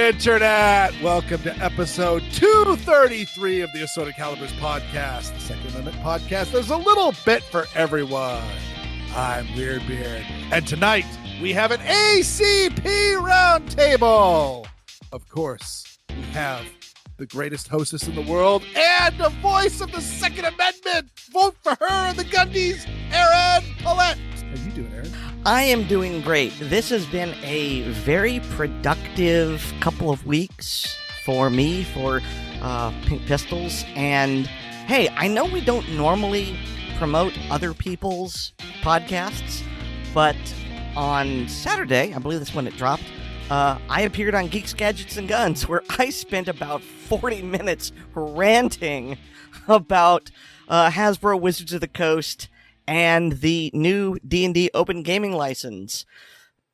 Internet! Welcome to episode 233 of the Assorted Calibers podcast, the Second Amendment podcast. There's a little bit for everyone. I'm Weer'd, and tonight we have an ACP roundtable. Of course, we have the greatest hostess in the world and the voice of the Second Amendment. Vote for her and the Gundies, Erin Paulette. How you doing, Erin? I am doing great. This has been a very productive couple of weeks for me, for Pink Pistols. And hey, I know we don't normally promote other people's podcasts, but on Saturday, I believe that's when it dropped, I appeared on Geeks, Gadgets, and Guns, where I spent about 40 minutes ranting about Hasbro Wizards of the Coast and the new D&D Open Gaming License.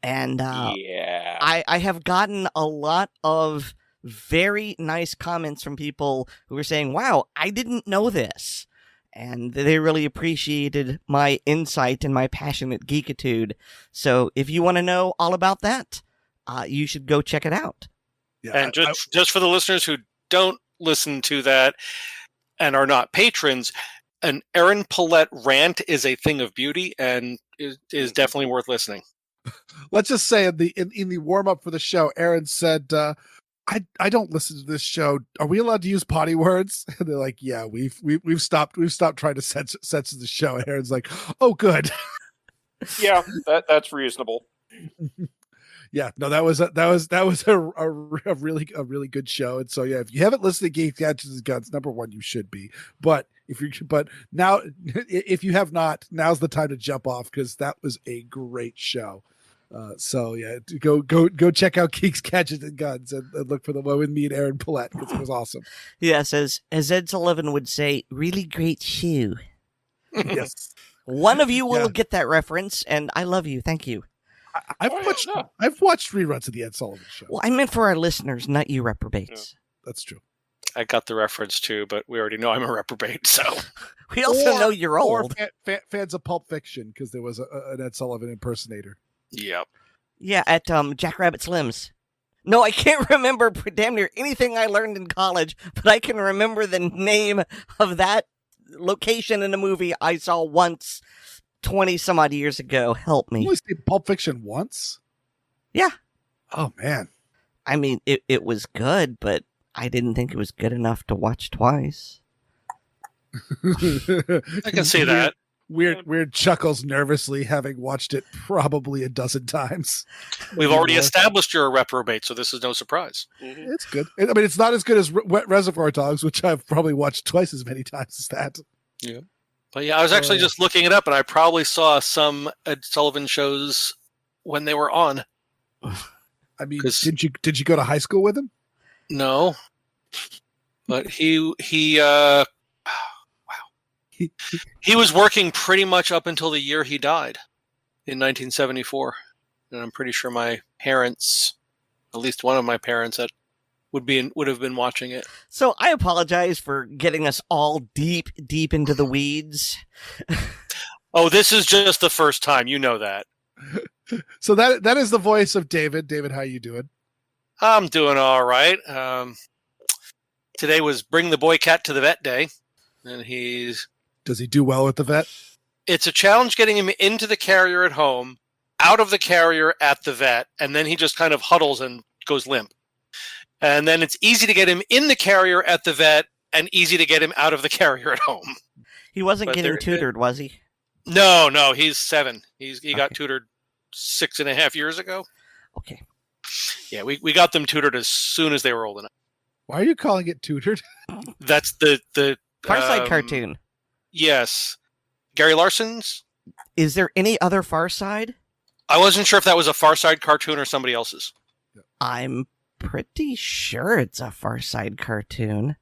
And I have gotten a lot of very nice comments from people who are saying, wow, I didn't know this. And they really appreciated my insight and my passionate geekitude. So if you want to know all about that, you should go check it out. Yeah, and just for the listeners who don't listen to that and are not patrons, an Erin Paulette rant is a thing of beauty and is definitely worth listening. Let's just say in the warm up for the show, Erin said, I don't listen to this show. Are we allowed to use potty words? And they're like, yeah, we've stopped trying to censor the show. And Erin's like, oh, good. Yeah, that's reasonable. Yeah, no, that was a really good show. And so, yeah, if you haven't listened to Geeks, Gadgets, and Guns, number one, you should be. But now, if you have not, now's the time to jump off because that was a great show. So yeah, go check out Geeks, Gadgets, and Guns and look for the one with me and Erin Paulette because it was awesome. Yes, as Ed Sullivan would say, really great shoe. Yes, one of you will get that reference, and I love you. Thank you. I've watched reruns of the Ed Sullivan Show. Well, I meant for our listeners, not you reprobates. Yeah, that's true. I got the reference too, but we already know I'm a reprobate, so. We also know you're old. Or fans of Pulp Fiction, because there was an Ed Sullivan impersonator. Yep. Yeah, at Jackrabbit Slim's. No, I can't remember damn near anything I learned in college, but I can remember the name of that location in a movie I saw once 20 some odd years ago. Help me. You only see Pulp Fiction once? Yeah. Oh, man. I mean, it was good, but I didn't think it was good enough to watch twice. I can see that. Weird chuckles nervously, having watched it probably a dozen times. We've already established you're a reprobate, so this is no surprise. Mm-hmm. It's good. I mean, it's not as good as Reservoir Dogs, which I've probably watched twice as many times as that. Yeah. But yeah, I was actually just looking it up, and I probably saw some Ed Sullivan shows when they were on. I mean, did you go to high school with him? No, but he was working pretty much up until the year he died in 1974, and I'm pretty sure my parents, at least one of my parents, that would have been watching it. So I apologize for getting us all deep into the weeds. Oh, this is just the first time. You know that. So that is the voice of David. David, how you doing? I'm doing all right. Today was Bring the Boy Cat to the Vet Day, and Does he do well at the vet? It's a challenge getting him into the carrier at home, out of the carrier at the vet, and then he just kind of huddles and goes limp. And then it's easy to get him in the carrier at the vet and easy to get him out of the carrier at home. He wasn't getting tutored, was he? No, he's 7. He got tutored 6.5 years ago. Okay. Yeah, we got them tutored as soon as they were old enough. Why are you calling it tutored? That's the Far Side cartoon. Yes. Gary Larson's? Is there any other Far Side? I wasn't sure if that was a Far Side cartoon or somebody else's. I'm pretty sure it's a Far Side cartoon.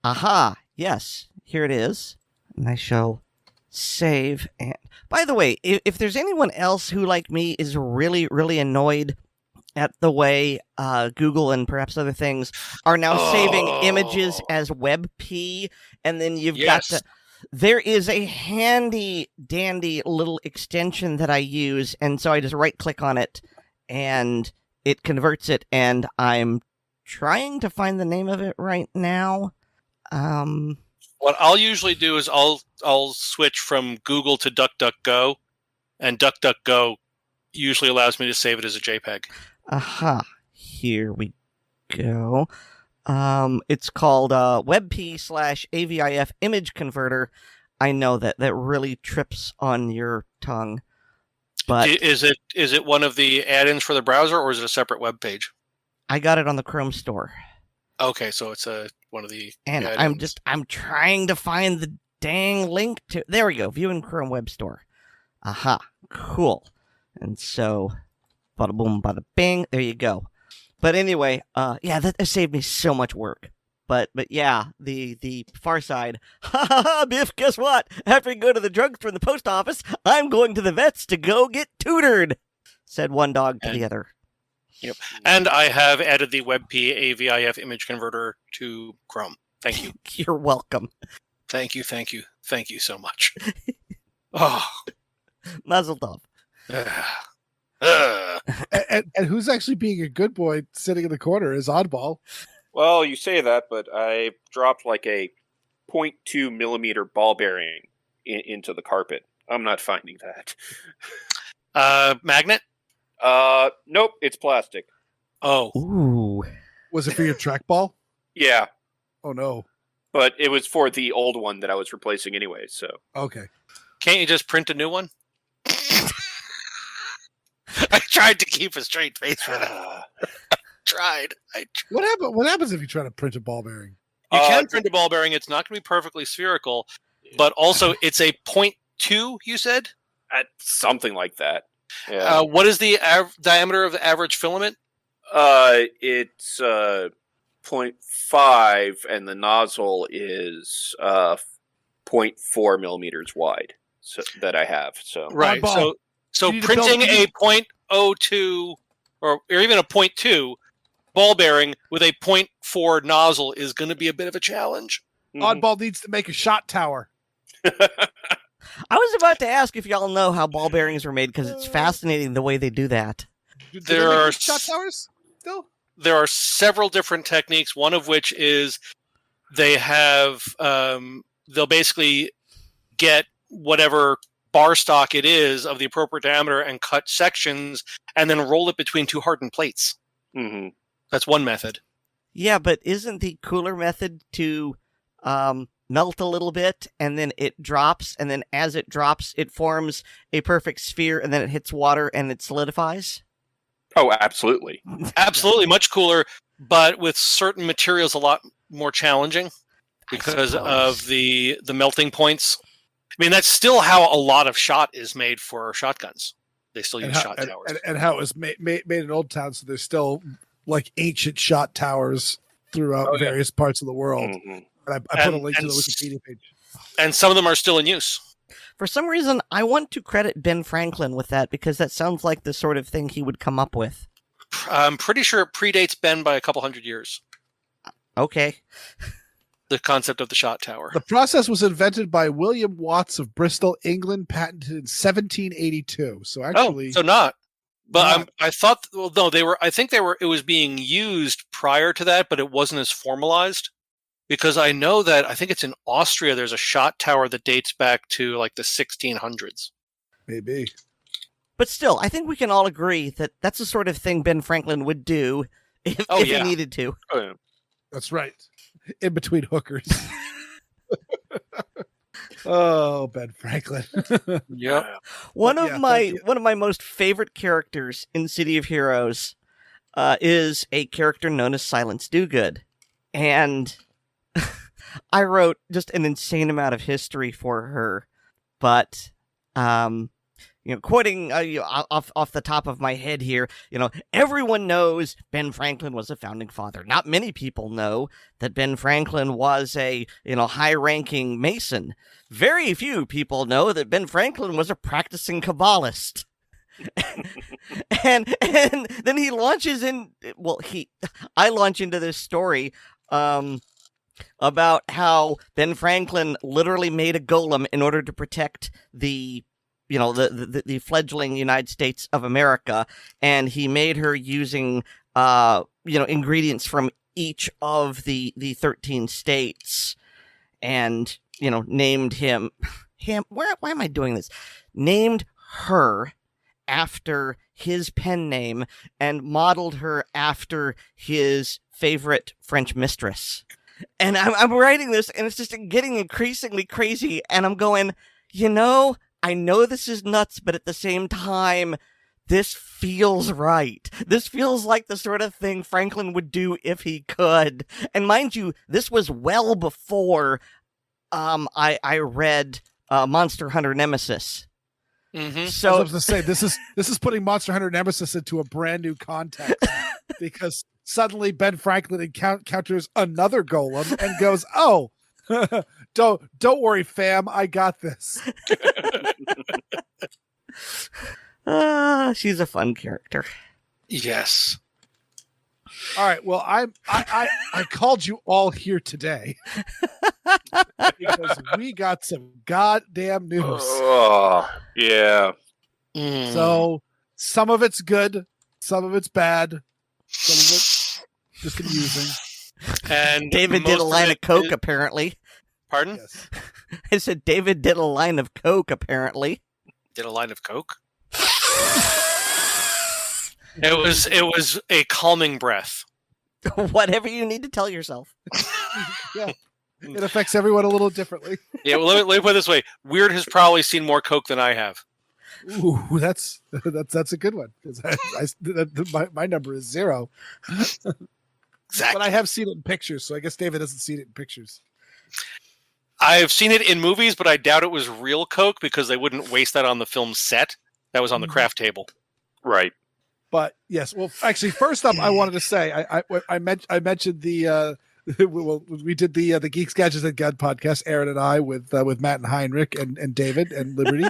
Aha, yes, here it is. And I shall save. And by the way, if there's anyone else who, like me, is really, really annoyed at the way Google and perhaps other things are now saving images as WebP, and then you've got to... There is a handy dandy little extension that I use, and so I just right click on it and it converts it, and I'm trying to find the name of it right now. What I'll usually do is I'll switch from Google to DuckDuckGo, and DuckDuckGo usually allows me to save it as a JPEG. Aha. Here we go. It's called WebP/AVIF image converter. I know that really trips on your tongue. But is it one of the add-ins for the browser, or is it a separate web page? I got it on the Chrome store. Okay, so it's one of the And add-ins. I'm trying to find the dang link to. There we go. View in Chrome Web Store. Aha. Cool. And so, bada boom, bada bing. There you go. But anyway, yeah, that saved me so much work. But yeah, the far side. Ha ha ha, Biff, guess what? After I go to the drugstore and the post office, I'm going to the vets to go get tutored, said one dog to the other. Yep. And I have added the WebP AVIF image converter to Chrome. Thank you. You're welcome. Thank you so much. Oh. Mazel tov. And who's actually being a good boy sitting in the corner is Oddball. Well, you say that, but I dropped like a 0.2 millimeter ball bearing into the carpet. I'm not finding that. Magnet? Nope, it's plastic. Oh. Ooh. Was it for your trackball? Yeah, Oh, no. but it was for the old one that I was replacing anyway, so. Okay. Can't you just print a new one? I tried to keep a straight face for that. Tried. What happens if you try to print a ball bearing? You can print a ball bearing. It's not going to be perfectly spherical, but also it's a 0.2, you said? Something like that. Yeah. What is the diameter of the average filament? It's 0.5, and the nozzle is 0.4 millimeters wide. So that I have. So right. Oddball. So printing a 0.02 or even a 0.2 ball bearing with a 0.4 nozzle is going to be a bit of a challenge. Oddball needs to make a shot tower. I was about to ask if y'all know how ball bearings are made because it's fascinating the way they do that. Do they There make are shot towers still? There are several different techniques. One of which is they have they'll basically get whatever bar stock it is of the appropriate diameter and cut sections and then roll it between two hardened plates. Mm-hmm. That's one method. Yeah, but isn't the cooler method to melt a little bit and then it drops, and then as it drops, it forms a perfect sphere, and then it hits water and it solidifies? Oh, absolutely. Absolutely, much cooler, but with certain materials a lot more challenging because of the melting points. I mean, that's still how a lot of shot is made for shotguns. They still use shot towers. And how it was made in Old Town, so there's still like ancient shot towers throughout various parts of the world. Mm-hmm. And I put a link to the Wikipedia page. And some of them are still in use. For some reason, I want to credit Ben Franklin with that because that sounds like the sort of thing he would come up with. I'm pretty sure it predates Ben by a couple hundred years. Okay. The concept of the shot tower. The process was invented by William Watts of Bristol, England, patented in 1782. So actually, so not. But I thought, well, no, they were. I think they were. It was being used prior to that, but it wasn't as formalized. Because I know that I think it's in Austria. There's a shot tower that dates back to like the 1600s. maybe. But still, I think we can all agree that that's the sort of thing Ben Franklin would do if he needed to. Oh, yeah. That's right. In between hookers. Oh, Ben Franklin. Yep. One of my most favorite characters in City of Heroes is a character known as Silence Dogood. And I wrote just an insane amount of history for her, but quoting off the top of my head here, everyone knows Ben Franklin was a founding father. Not many people know that Ben Franklin was a high-ranking Mason. Very few people know that Ben Franklin was a practicing Kabbalist. and then he launches in. Well, I launch into this story. About how Ben Franklin literally made a golem in order to protect the fledgling United States of America, and he made her using ingredients from each of the 13 states and, named him, why am I doing this? Named her after his pen name and modeled her after his favorite French mistress. And I'm writing this, and it's just getting increasingly crazy, and I'm going, I know this is nuts, but at the same time, this feels right. This feels like the sort of thing Franklin would do if he could. And mind you, this was well before I read Monster Hunter Nemesis. Mm-hmm. So I was going to say, this is putting Monster Hunter Nemesis into a brand new context because suddenly Ben Franklin encounters another golem and goes, "Oh, don't worry, fam, I got this." She's a fun character. Yes. All right. Well, I called you all here today because we got some goddamn news. Oh, yeah. So some of it's good, some of it's bad, some of it's just amusing. And David did a line of coke, apparently. Pardon? Yes. I said David did a line of coke, apparently. Did a line of coke? It was a calming breath. Whatever you need to tell yourself. Yeah. It affects everyone a little differently. Yeah, well, let me put it this way. Weird has probably seen more coke than I have. Ooh, that's a good one. My number is 0. Exactly. But I have seen it in pictures, so I guess David hasn't seen it in pictures. I've seen it in movies, but I doubt it was real coke because they wouldn't waste that on the film set. That was on the craft table. Right. But yes, well, actually, first up, I wanted to say I mentioned the we did the Geeks, Gadgets, and Gun podcast, Erin and I, with Matt and Heinrich and David and Liberty.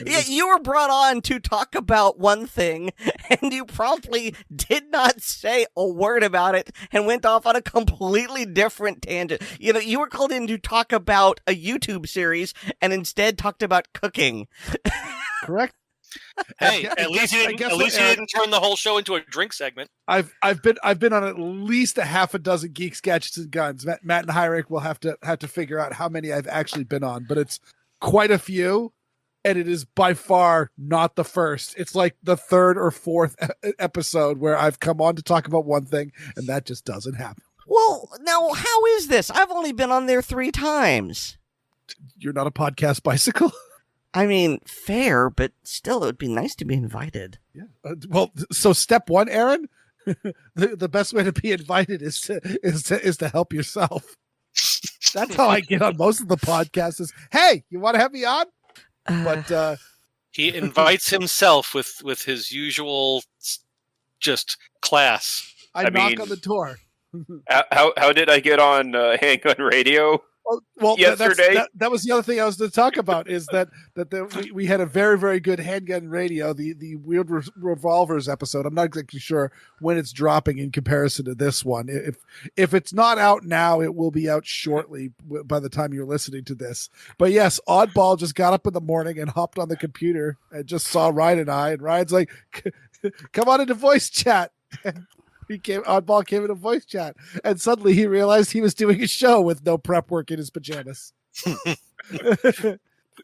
Yeah, you were brought on to talk about one thing, and you promptly did not say a word about it and went off on a completely different tangent. You were called in to talk about a YouTube series and instead talked about cooking. Correct. Hey, at least you didn't turn the whole show into a drink segment. I've been on at least a half a dozen Geeks, Gadgets, and Guns. Matt and Heinrich will have to figure out how many I've actually been on, but it's quite a few. And it is by far not the first. It's like the 3rd or 4th episode where I've come on to talk about one thing, and that just doesn't happen. Well, now, how is this? I've only been on there 3 times. You're not a podcast bicycle? I mean, fair, but still, it would be nice to be invited. Yeah. Well, so step 1, Erin, the best way to be invited is to help yourself. That's how I get on most of the podcasts is, hey, you want to have me on? But he invites himself with his usual just class. I knock on the door. How did I get on Handgun Radio? Well, yesterday. That was the other thing I was to talk about is that we had a very, very good Handgun Radio, the Weird Revolvers episode. I'm not exactly sure when it's dropping in comparison to this one. If it's not out now, it will be out shortly by the time you're listening to this. But yes, Oddball just got up in the morning and hopped on the computer and just saw Ryan and I, and Ryan's like, come on into voice chat. Oddball came in a voice chat, and suddenly he realized he was doing a show with no prep work in his pajamas.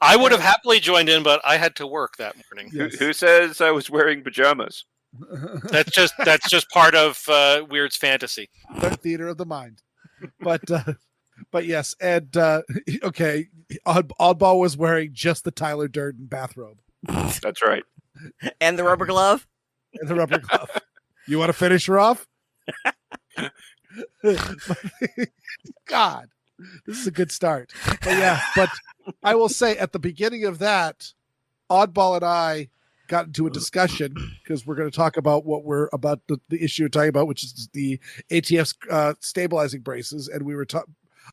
I would have happily joined in, but I had to work that morning. Yes. Who says I was wearing pajamas? That's just part of Weird's fantasy. Theater of the mind. But yes, and okay, Oddball was wearing just the Tyler Durden bathrobe. That's right. And the rubber glove? And the rubber glove. You want to finish her off? God, this is a good start. But I will say at the beginning of that, Oddball and I got into a discussion because we're going to talk about the issue we're talking about, which is the ATF's stabilizing braces. And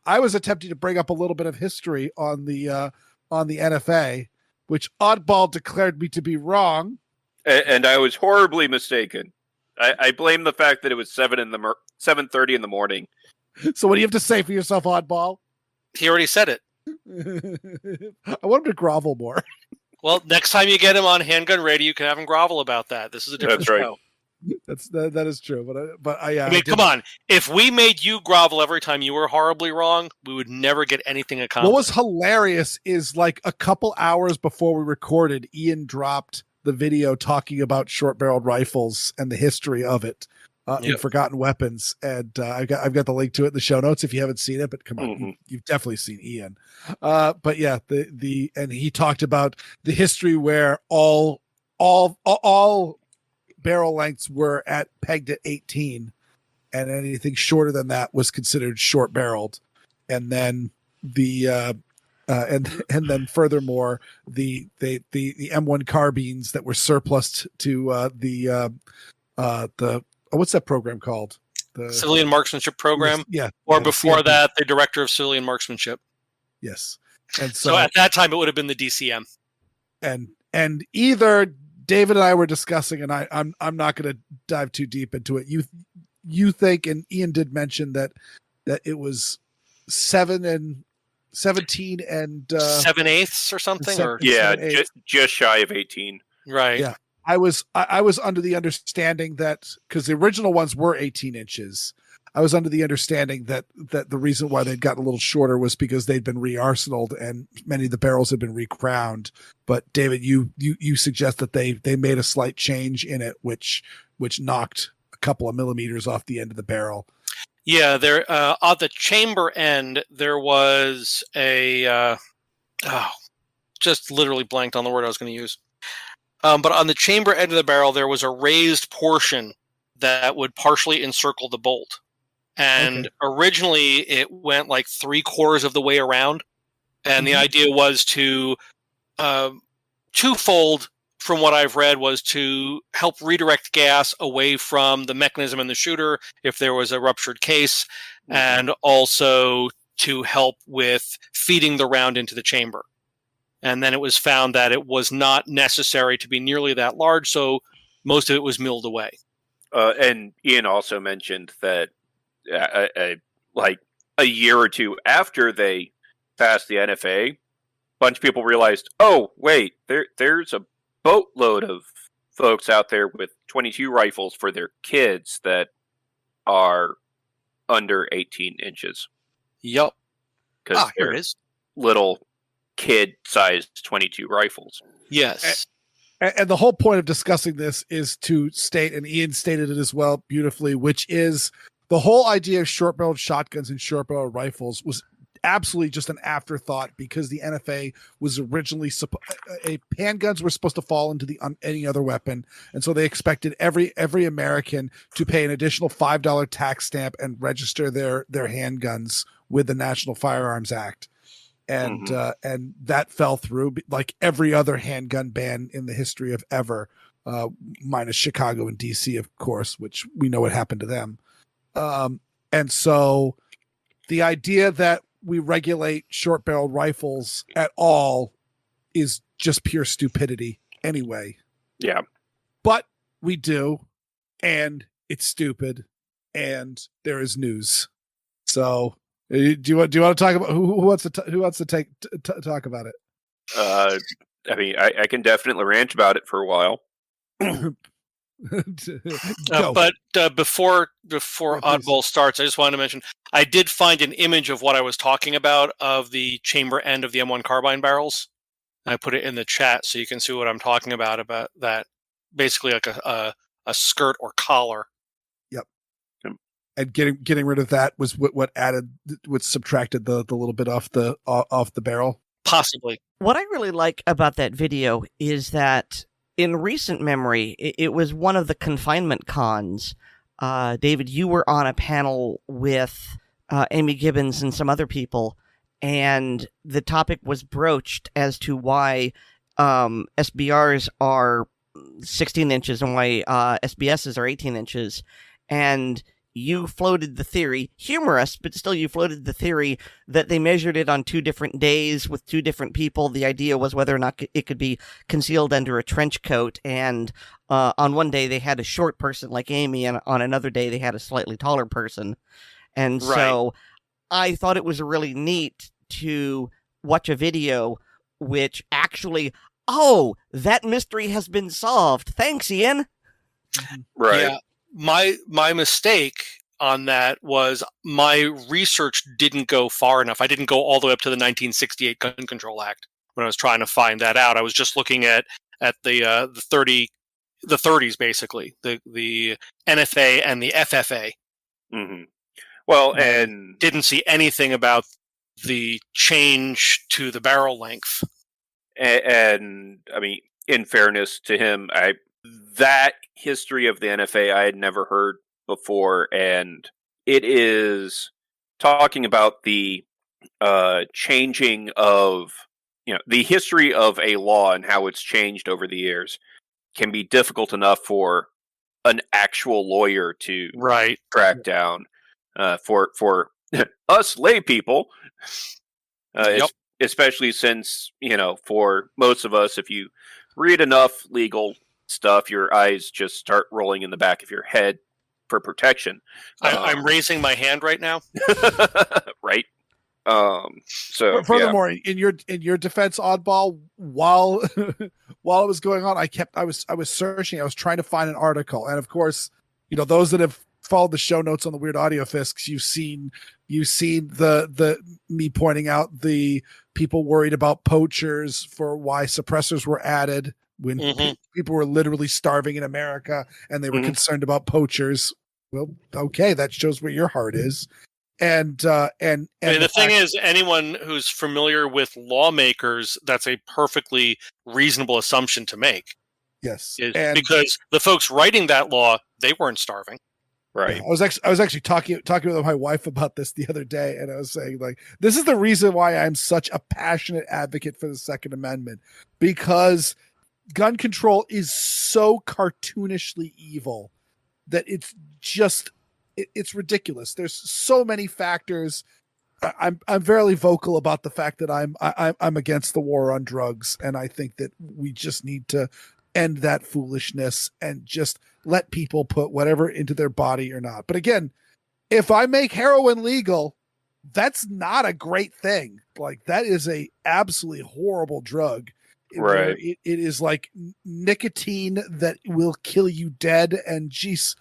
I was attempting to bring up a little bit of history on the NFA, which Oddball declared me to be wrong. And I was horribly mistaken. I blame the fact that it was 7:30 in the morning. So what do you have to say for yourself, Oddball? He already said it. I want him to grovel more. Well, next time you get him on Handgun Radio, you can have him grovel about that. This is a different That's right. show. That is true. But I mean, come on. If we made you grovel every time you were horribly wrong, we would never get anything accomplished. What was hilarious is like a couple hours before we recorded, Ian dropped the video talking about short-barreled rifles and the history of it in Forgotten Weapons, and I've got the link to it in the show notes if you haven't seen it. But come on, you've definitely seen Ian. But yeah, and he talked about the history where all barrel lengths were pegged at 18, and anything shorter than that was considered short-barreled. And then and then furthermore, the M1 carbines that were surplus to the what's that program called? The Civilian Marksmanship Program. Yeah. Or before that, the Director of Civilian Marksmanship. Yes. And so at that time, it would have been the DCM. And either David and I were discussing, and I'm not going to dive too deep into it. You think, and Ian did mention that it was 17 and 7/8 or something, just shy of 18. Right. Yeah. I was under the understanding that because the original ones were 18 inches. I was under the understanding that the reason why they'd gotten a little shorter was because they'd been re-arsenaled and many of the barrels had been recrowned. But David, you suggest that they made a slight change in it, which knocked a couple of millimeters off the end of the barrel. Yeah, there at the chamber end there was a just literally blanked on the word I was going to use. But on the chamber end of the barrel there was a raised portion that would partially encircle the bolt. And originally it went like 3/4 of the way around. And the idea was to twofold from what I've read was to help redirect gas away from the mechanism and the shooter if there was a ruptured case, and also to help with feeding the round into the chamber. And then it was found that it was not necessary to be nearly that large, so most of it was milled away. And Ian also mentioned that like a year or two after they passed the NFA, a bunch of people realized, oh, wait, there's a boatload of folks out there with 22 rifles for their kids that are under 18 inches. Yep. Because here it is. Little kid-sized 22 rifles. Yes. And the whole point of discussing this is to state, and Ian stated it as well beautifully, which is the whole idea of short-barreled shotguns and short-barreled rifles was absolutely just an afterthought because the NFA was originally handguns were supposed to fall into any other weapon, and so they expected every American to pay an additional $5 tax stamp and register their handguns with the National Firearms Act. And that fell through like every other handgun ban in the history of ever, minus Chicago and DC, of course, which we know what happened to them. And so the idea that we regulate short-barreled rifles at all is just pure stupidity anyway. Yeah. But we do, and it's stupid, and there is news. So do you want to talk about who wants to talk about it? I mean, I can definitely rant about it for a while. But before Oddball starts, I just wanted to mention I did find an image of what I was talking about of the chamber end of the M1 carbine barrels. I put it in the chat so you can see what I'm talking about that. Basically, like a skirt or collar. Yep. And getting rid of that was what subtracted the little bit off the barrel. Possibly. What I really like about that video is that in recent memory, it was one of the confinement cons. David, you were on a panel with Amy Gibbons and some other people, and the topic was broached as to why SBRs are 16 inches and why SBSs are 18 inches. And you floated the theory, humorous, but still you floated the theory that they measured it on 2 different days with 2 different people. The idea was whether or not it could be concealed under a trench coat. And on one day they had a short person like Amy, and on another day they had a slightly taller person. And so I thought it was really neat to watch a video which actually, that mystery has been solved. Thanks, Ian. Right. Yeah. my mistake on that was my research didn't go far enough. I didn't go all the way up to the 1968 Gun Control Act when I was trying to find that out. I was just looking at the 30s basically, the NFA and the FFA. Mm-hmm. Well, and didn't see anything about the change to the barrel length. And I mean, in fairness to him, that history of the NFA I had never heard before, and it is talking about the changing of, the history of a law and how it's changed over the years can be difficult enough for an actual lawyer to track down. For us lay people, especially since, for most of us, if you read enough legal stuff, your eyes just start rolling in the back of your head for protection. I'm raising my hand right now. Right. So furthermore, in your defense, Oddball, while while it was going on, I was searching, I was trying to find an article, and of course, those that have followed the show notes on the Weird Audio Fisks, you've seen the me pointing out the people worried about poachers for why suppressors were added when people were literally starving in America and they were concerned about poachers. Well, okay, that shows where your heart is. And the thing is, anyone who's familiar with lawmakers, that's a perfectly reasonable assumption to make. Yes, because the folks writing that law, they weren't starving. Right. Yeah, I was actually talking with my wife about this the other day, and I was saying, like, this is the reason why I'm such a passionate advocate for the Second Amendment, because gun control is so cartoonishly evil that it's just it's ridiculous. There's so many factors. I'm fairly vocal about the fact that I'm against the war on drugs, and I think that we just need to end that foolishness and just let people put whatever into their body or not. But again, if I make heroin legal, that's not a great thing. Like, that is a absolutely horrible drug. Right. It is like nicotine that will kill you dead. And geez,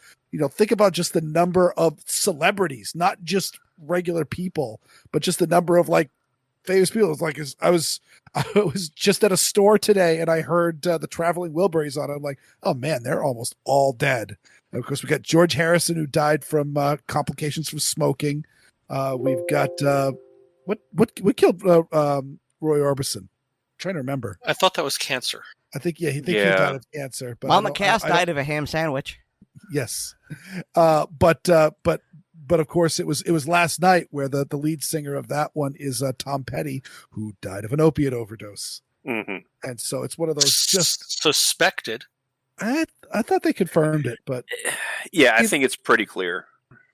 think about just the number of celebrities, not just regular people, but just the number of like famous people. It's like, I was just at a store today and I heard the Traveling Wilburys on. I'm like, oh man, they're almost all dead. And of course, we got George Harrison, who died from complications from smoking. We've got what killed Roy Orbison? I'm trying to remember. I thought that was cancer. I think he died of cancer. But Mama Cass died of a ham sandwich. Yes, but of course, it was last night where the lead singer of that one is Tom Petty, who died of an opiate overdose. Mm-hmm. And so it's one of those just suspected. I thought they confirmed it, but yeah, I think it's pretty clear.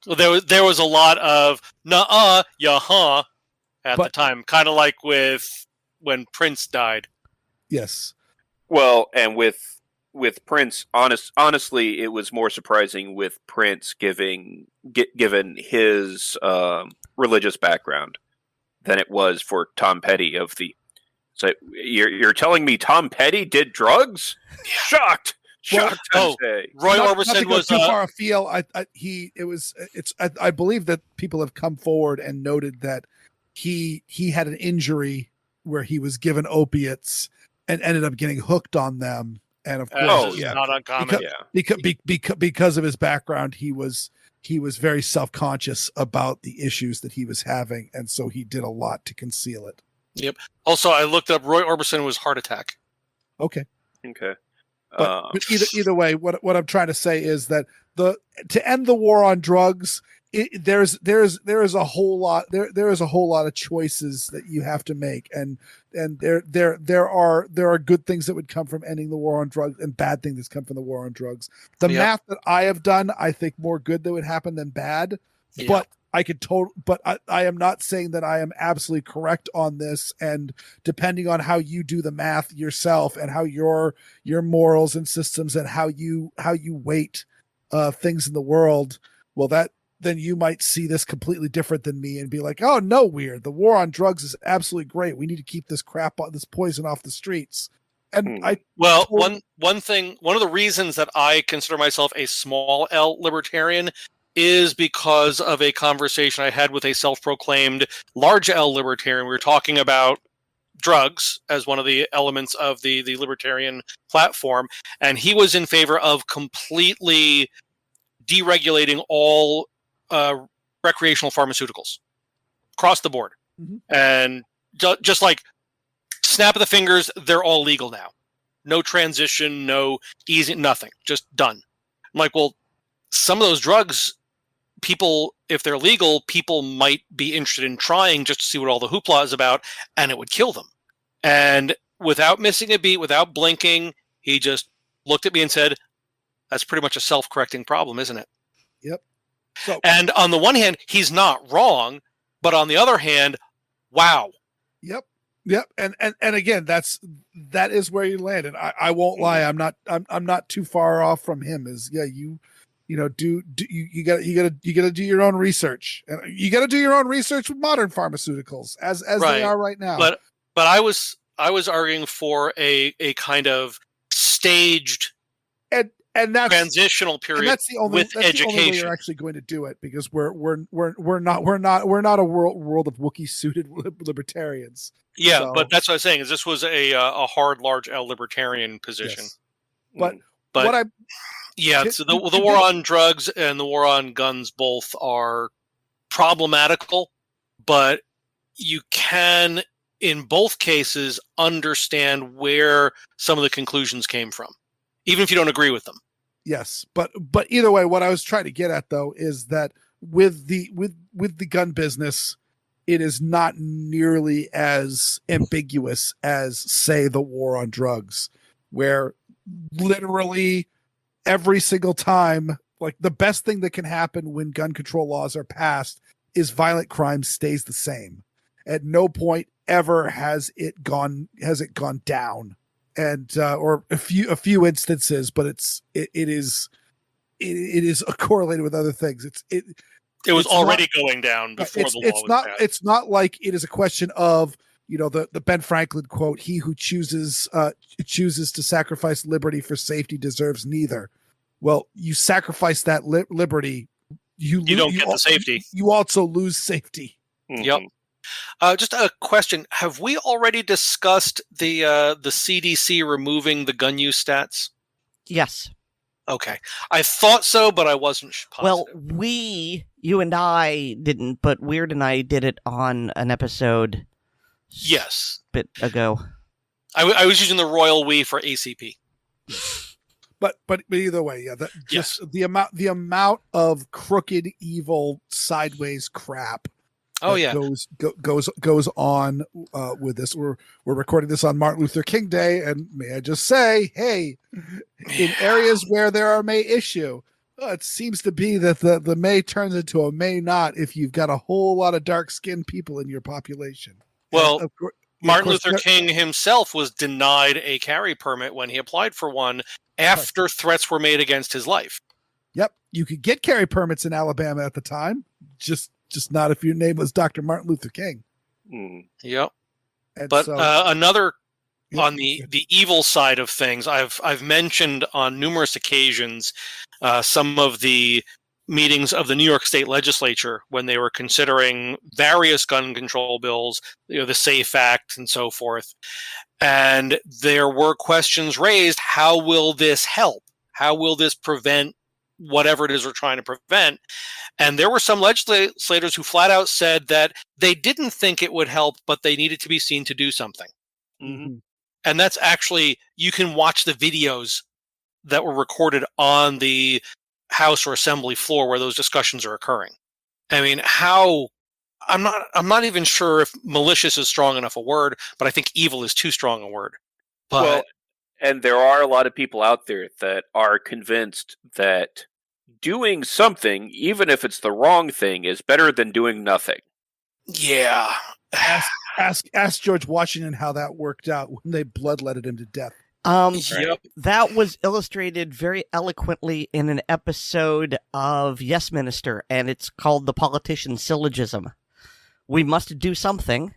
Well, there was a lot of nuh-uh, yeah-huh at the time, kind of like with when Prince died. Yes. Well, and with Prince, honestly, it was more surprising with Prince given his religious background than it was for Tom Petty of the. So you're telling me Tom Petty did drugs? Shocked. Shocked. Roy Orbison was too far afield. I believe that people have come forward and noted that he had an injury where he was given opiates and ended up getting hooked on them. And of course, not uncommon. Because of his background, he was very self-conscious about the issues that he was having, and so he did a lot to conceal it. Yep. Also, I looked up Roy Orbison was heart attack. Okay. But either way, what I'm trying to say is that to end the war on drugs, there is a whole lot of choices that you have to make, and there are good things that would come from ending the war on drugs and bad things that come from the war on drugs. The math that I have done, I think more good that would happen than bad. Yeah. But I am not saying that I am absolutely correct on this. And depending on how you do the math yourself and how your morals and systems and how you weight things in the world, well, then you might see this completely different than me and be like, oh no, Weird, the war on drugs is absolutely great. We need to keep this poison off the streets. Well, one of the reasons that I consider myself a small L libertarian is because of a conversation I had with a self-proclaimed large L libertarian. We were talking about drugs as one of the elements of the libertarian platform, and he was in favor of completely deregulating all recreational pharmaceuticals across the board. Mm-hmm. And just like snap of the fingers, they're all legal now. No transition, no easy, nothing, just done. I'm like, well, some of those drugs, people, if they're legal, people might be interested in trying just to see what all the hoopla is about, and it would kill them. And without missing a beat, without blinking, he just looked at me and said, that's pretty much a self-correcting problem, isn't it? Yep. So, and on the one hand, he's not wrong, but on the other hand, wow. Yep. And again, that is where you land. And I won't lie, I'm not too far off from him. You gotta do your own research. And you gotta do your own research with modern pharmaceuticals as right. They are right now. But I was arguing for a kind of staged and that's transitional period. And that's the only education. The only way you're actually going to do it, because we're not a world of Wookiee suited libertarians. Yeah, so, but that's what I'm saying. Is this was a hard large L libertarian position. Yes. But what I so the war on drugs and the war on guns both are problematical, but you can in both cases understand where some of the conclusions came from, even if you don't agree with them. Yes, but either way, what I was trying to get at though is that with the gun business, it is not nearly as ambiguous as, say, the war on drugs, where literally every single time, like, the best thing that can happen when gun control laws are passed is violent crime stays the same. At no point ever has it gone down. And or a few instances, but it is correlated with other things. It was already going down before the law was passed. It's not like it is a question of, the Ben Franklin quote: "He who chooses to sacrifice liberty for safety deserves neither." Well, you sacrifice that liberty, you don't get the safety. You also lose safety. Mm-hmm. Yep. Just a question: have we already discussed the CDC removing the gun use stats? Yes. Okay, I thought so, but I wasn't positive. Well, you and I didn't, but Weer'd and I did it on an episode. Yes, a bit ago. I was using the royal we for ACP. But either way, yeah. The amount of crooked, evil, sideways crap. Goes on with this. We're recording this on Martin Luther King Day, and may I just say, hey, in areas where there are may issue, it seems to be that the may turns into a may not if you've got a whole lot of dark-skinned people in your population. Well, Martin Luther King himself was denied a carry permit when he applied for one after threats were made against his life. Yep, you could get carry permits in Alabama at the time, just not if your name was Dr. Martin Luther King. Yep. But another on the evil side of things, I've mentioned on numerous occasions some of the meetings of the New York State Legislature when they were considering various gun control bills, the SAFE Act and so forth. And there were questions raised: how will this help? How will this prevent whatever it is we're trying to prevent? And there were some legislators who flat out said that they didn't think it would help, but they needed to be seen to do something. Mm-hmm. And that's actually, you can watch the videos that were recorded on the House or Assembly floor where those discussions are occurring. I mean, I'm not even sure if malicious is strong enough a word, but I think evil is too strong a word. But and there are a lot of people out there that are convinced that doing something, even if it's the wrong thing, is better than doing nothing. Yeah. Ask George Washington how that worked out when they bloodletted him to death. Yep. That was illustrated very eloquently in an episode of Yes Minister, and it's called The Politician's Syllogism. We must do something.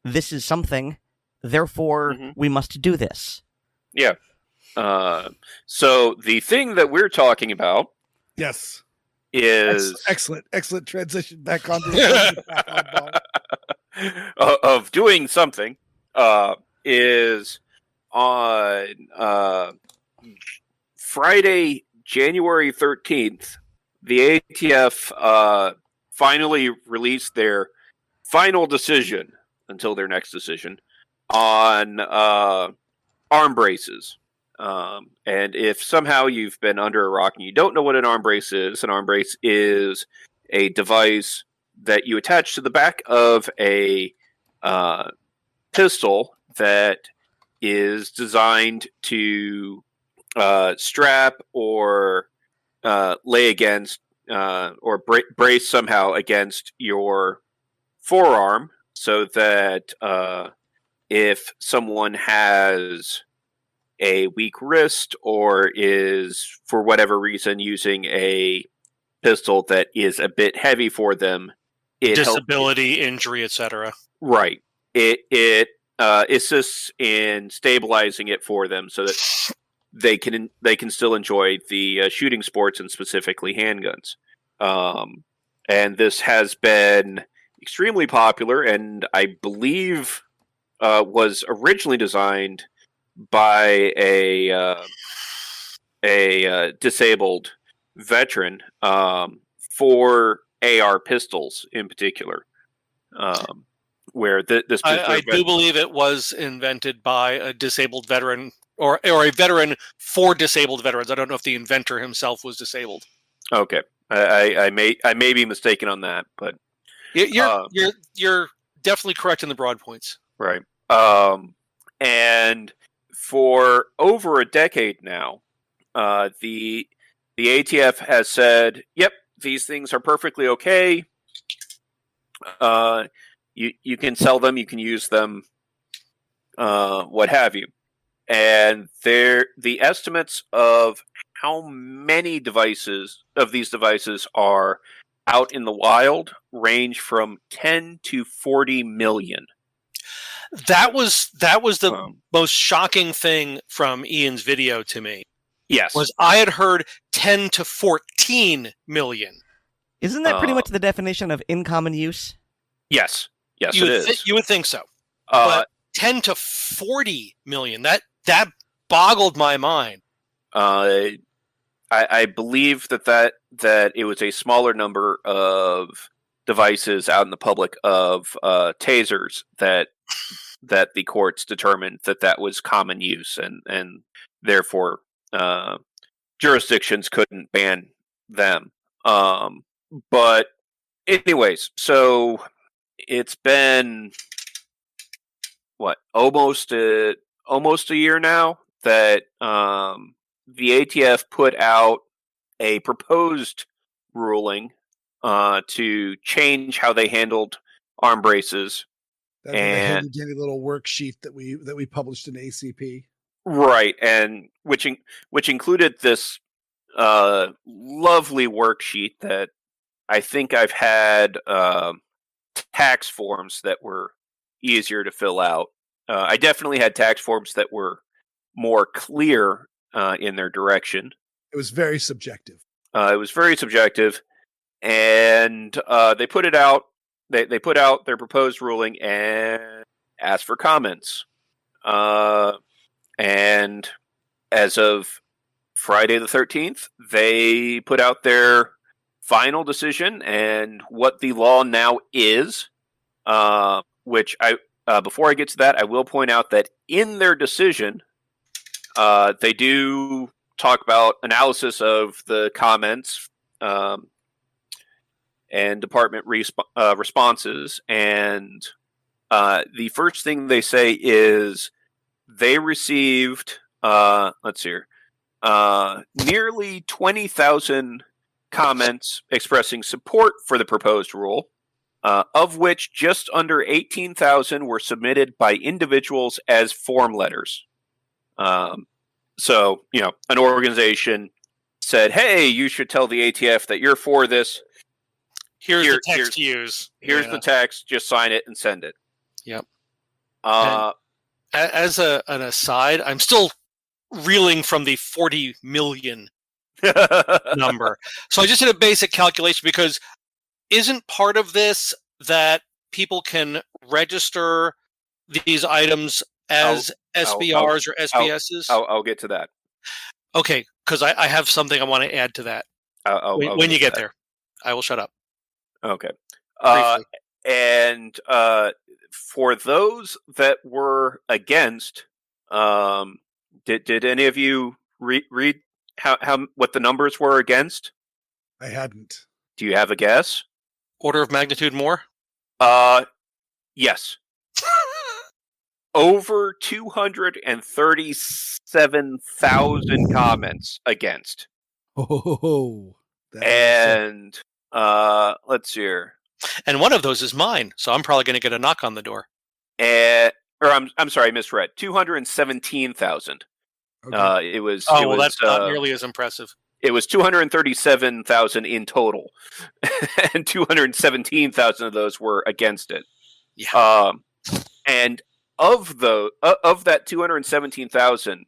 This is something. Therefore, we must do this. Yeah. So the thing that we're talking about Yes. is Excellent transition back on the back Oddball. Of doing something is on Friday, January 13th, the ATF finally released their final decision until their next decision on arm braces. And if somehow you've been under a rock and you don't know what an arm brace is a device that you attach to the back of a pistol that is designed to strap or lay against or brace somehow against your forearm so that if someone has a weak wrist or is for whatever reason using a pistol that is a bit heavy for them, disability, injury, etc. Right. It assists in stabilizing it for them so that they can still enjoy the shooting sports and specifically handguns. And this has been extremely popular, and I believe was originally designed by a disabled veteran for AR pistols in particular. Where this I do believe it was invented by a disabled veteran or a veteran for disabled veterans. I don't know if the inventor himself was disabled. Okay, I may be mistaken on that, but you're definitely correct in the broad points. Right. And for over a decade now, the ATF has said, "Yep, these things are perfectly okay. You can sell them, you can use them, what have you." And the estimates of how many of these devices are out in the wild range from 10 to 40 million. That was the most shocking thing from Ian's video to me. Yes. Was I had heard 10 to 14 million. Isn't that pretty much the definition of in common use? Yes. Yes, it is. You would think so. But 10 to 40 million, that boggled my mind. I believe that it was a smaller number of devices out in the public of tasers that the courts determined that was common use, and therefore jurisdictions couldn't ban them. But anyways, so it's been almost a year now that the ATF put out a proposed ruling to change how they handled arm braces. That's a handy little worksheet that we published in ACP. Right, and which included this lovely worksheet that I think I've had tax forms that were easier to fill out. I definitely had tax forms that were more clear in their direction. It was very subjective. And they put it out. They put out their proposed ruling and asked for comments. And as of Friday the 13th, they put out their final decision and what the law now is. Which before I get to that, I will point out that in their decision, they do talk about analysis of the comments and department responses. And the first thing they say is they received, nearly 20,000 comments expressing support for the proposed rule, of which just under 18,000 were submitted by individuals as form letters. So, an organization said, "Hey, you should tell the ATF that you're for this. Here's the text to use. Here's the text. Just sign it and send it." Yep. As an aside, I'm still reeling from the 40 million number. So I just did a basic calculation, because isn't part of this that people can register these items as SBRs or SBSs? I'll get to that. Okay, because I have something I want to add to that. When you get there, I will shut up. Okay. Briefly. And for those that were against, did any of you read how what the numbers were against? I hadn't. Do you have a guess? Order of magnitude more? Yes. Over 237,000 comments against. Oh, and let's see here. And one of those is mine, so I'm probably going to get a knock on the door. Or I'm sorry, I misread. 217,000. okay. It was. Oh, it well, was, that's not nearly as impressive. It was 237,000 in total, and 217,000 of those were against it. Yeah. And of that 217,000,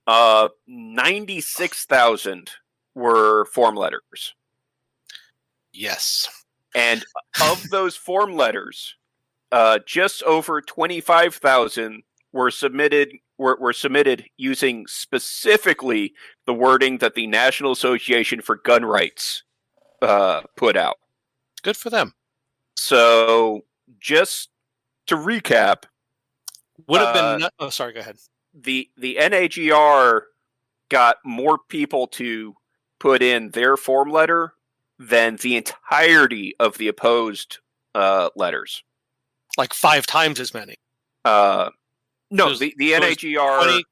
96,000 were form letters. Yes. And of those form letters, just over 25,000 were submitted using specifically the wording that the National Association for Gun Rights put out. Good for them. So, just to recap, would have been. Oh, sorry. Go ahead. The NAGR got more people to put in their form letter than the entirety of the opposed letters. Like 5 times as many. No, the NAGR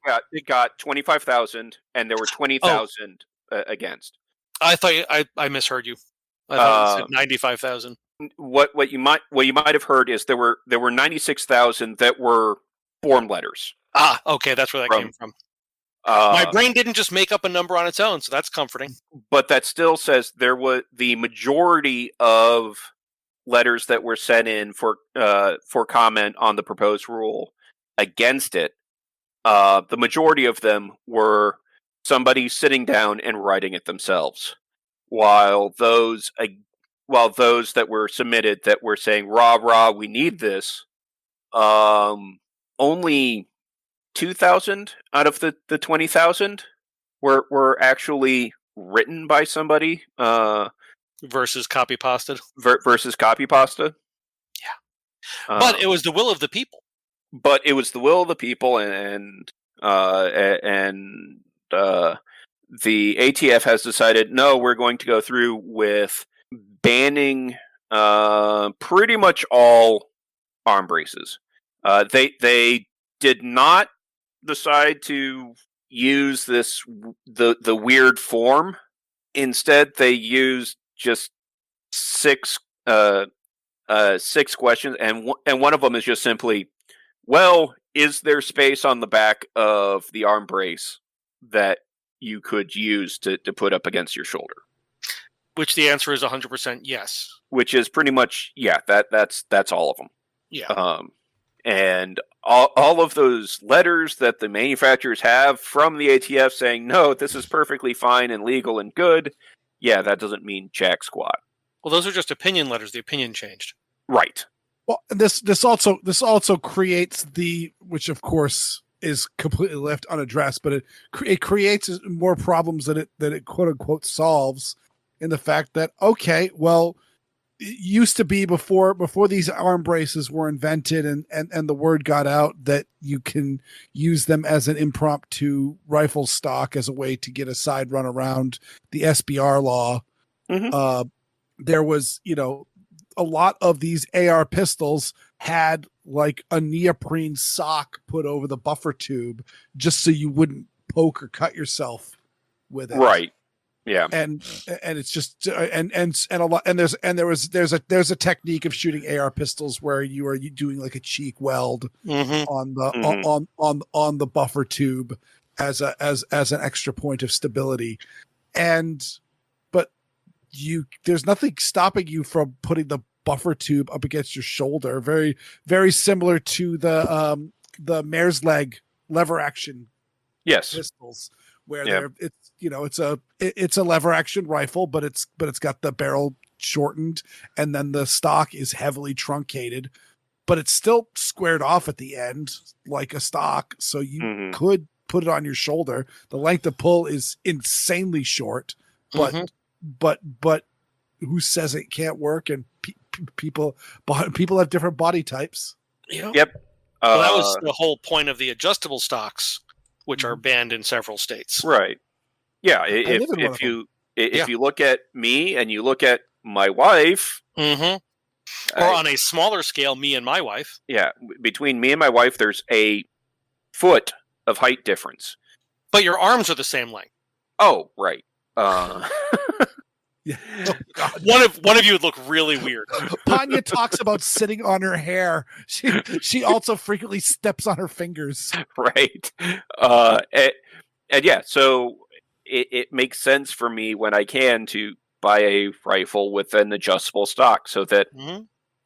got 25,000, and there were 20,000 against. I thought I misheard you. I thought you said 95,000. What you might have heard is there were 96,000 that were form letters. Ah, okay, that's where that came from. My brain didn't just make up a number on its own, so that's comforting. But that still says there was the majority of letters that were sent in for comment on the proposed rule against it. The majority of them were somebody sitting down and writing it themselves, while those that were submitted that were saying rah, we need this, only 2,000 out of the 20,000 were actually written by somebody. Versus copy pasted. Versus copy pasta. Yeah. But it was the will of the people. But it was the will of the people, and the ATF has decided, no, we're going to go through with banning pretty much all arm braces. They did not decide to use the Weer'd form. Instead, they used just 6 questions, and one of them is just simply, well, is there space on the back of the arm brace that you could use to put up against your shoulder? Which the answer is 100% yes. Which is pretty much, that's all of them. Yeah. And all of those letters that the manufacturers have from the ATF saying, no, this is perfectly fine and legal and good, that doesn't mean jack squat. Well, those are just opinion letters. The opinion changed. Right. Well, this also creates which of course is completely left unaddressed, but it creates more problems than it quote unquote solves, in the fact that, okay, well, it used to be before these arm braces were invented and the word got out that you can use them as an impromptu rifle stock as a way to get a side run around the SBR law. Mm-hmm. There was, a lot of these AR pistols had like a neoprene sock put over the buffer tube just so you wouldn't poke or cut yourself with it. Right. Yeah. And it's just and a lot, and there's a technique of shooting AR pistols where you are doing like a cheek weld on the buffer tube as an extra point of stability. But there's nothing stopping you from putting the buffer tube up against your shoulder. Very, very similar to the mare's leg lever action Yes. pistols, where Yeah. it's a lever action rifle, but it's got the barrel shortened, and then the stock is heavily truncated, but it's still squared off at the end like a stock, so you could put it on your shoulder. The length of pull is insanely short, but who says it can't work? And people have different body types. Yep. Well, that was the whole point of the adjustable stocks, which are banned in several states. Right. Yeah. If you look at me and you look at my wife, or on a smaller scale, me and my wife. Yeah, between me and my wife, there's a foot of height difference. But your arms are the same length. Oh, right. Yeah. Oh, God. One of you would look really weird. Panya talks about sitting on her hair. She also frequently steps on her fingers. Right. And yeah, so it makes sense for me when I can to buy a rifle with an adjustable stock so that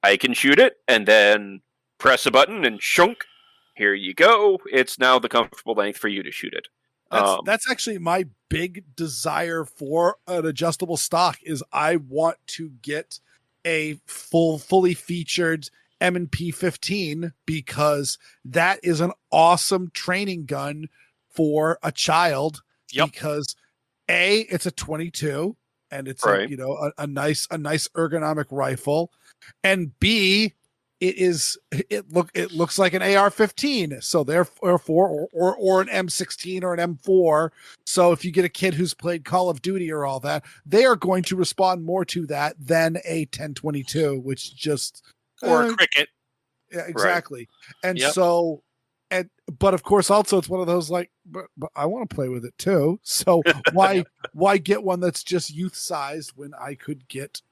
I can shoot it and then press a button and shunk. Here you go. It's now the comfortable length for you to shoot it. That's actually my big desire for an adjustable stock is I want to get a fully featured M&P 15 because that is an awesome training gun for a child. Yep. Because it's a 22 and it's right. a nice ergonomic rifle, and B, it looks like an AR-15, so therefore or an M16 or an M4. So if you get a kid who's played Call of Duty or all that, they are going to respond more to that than a 1022, which just or a cricket. Yeah, exactly. Right. And yep. so, but of course, also it's one of those like, but I want to play with it too. So why get one that's just youth sized when I could get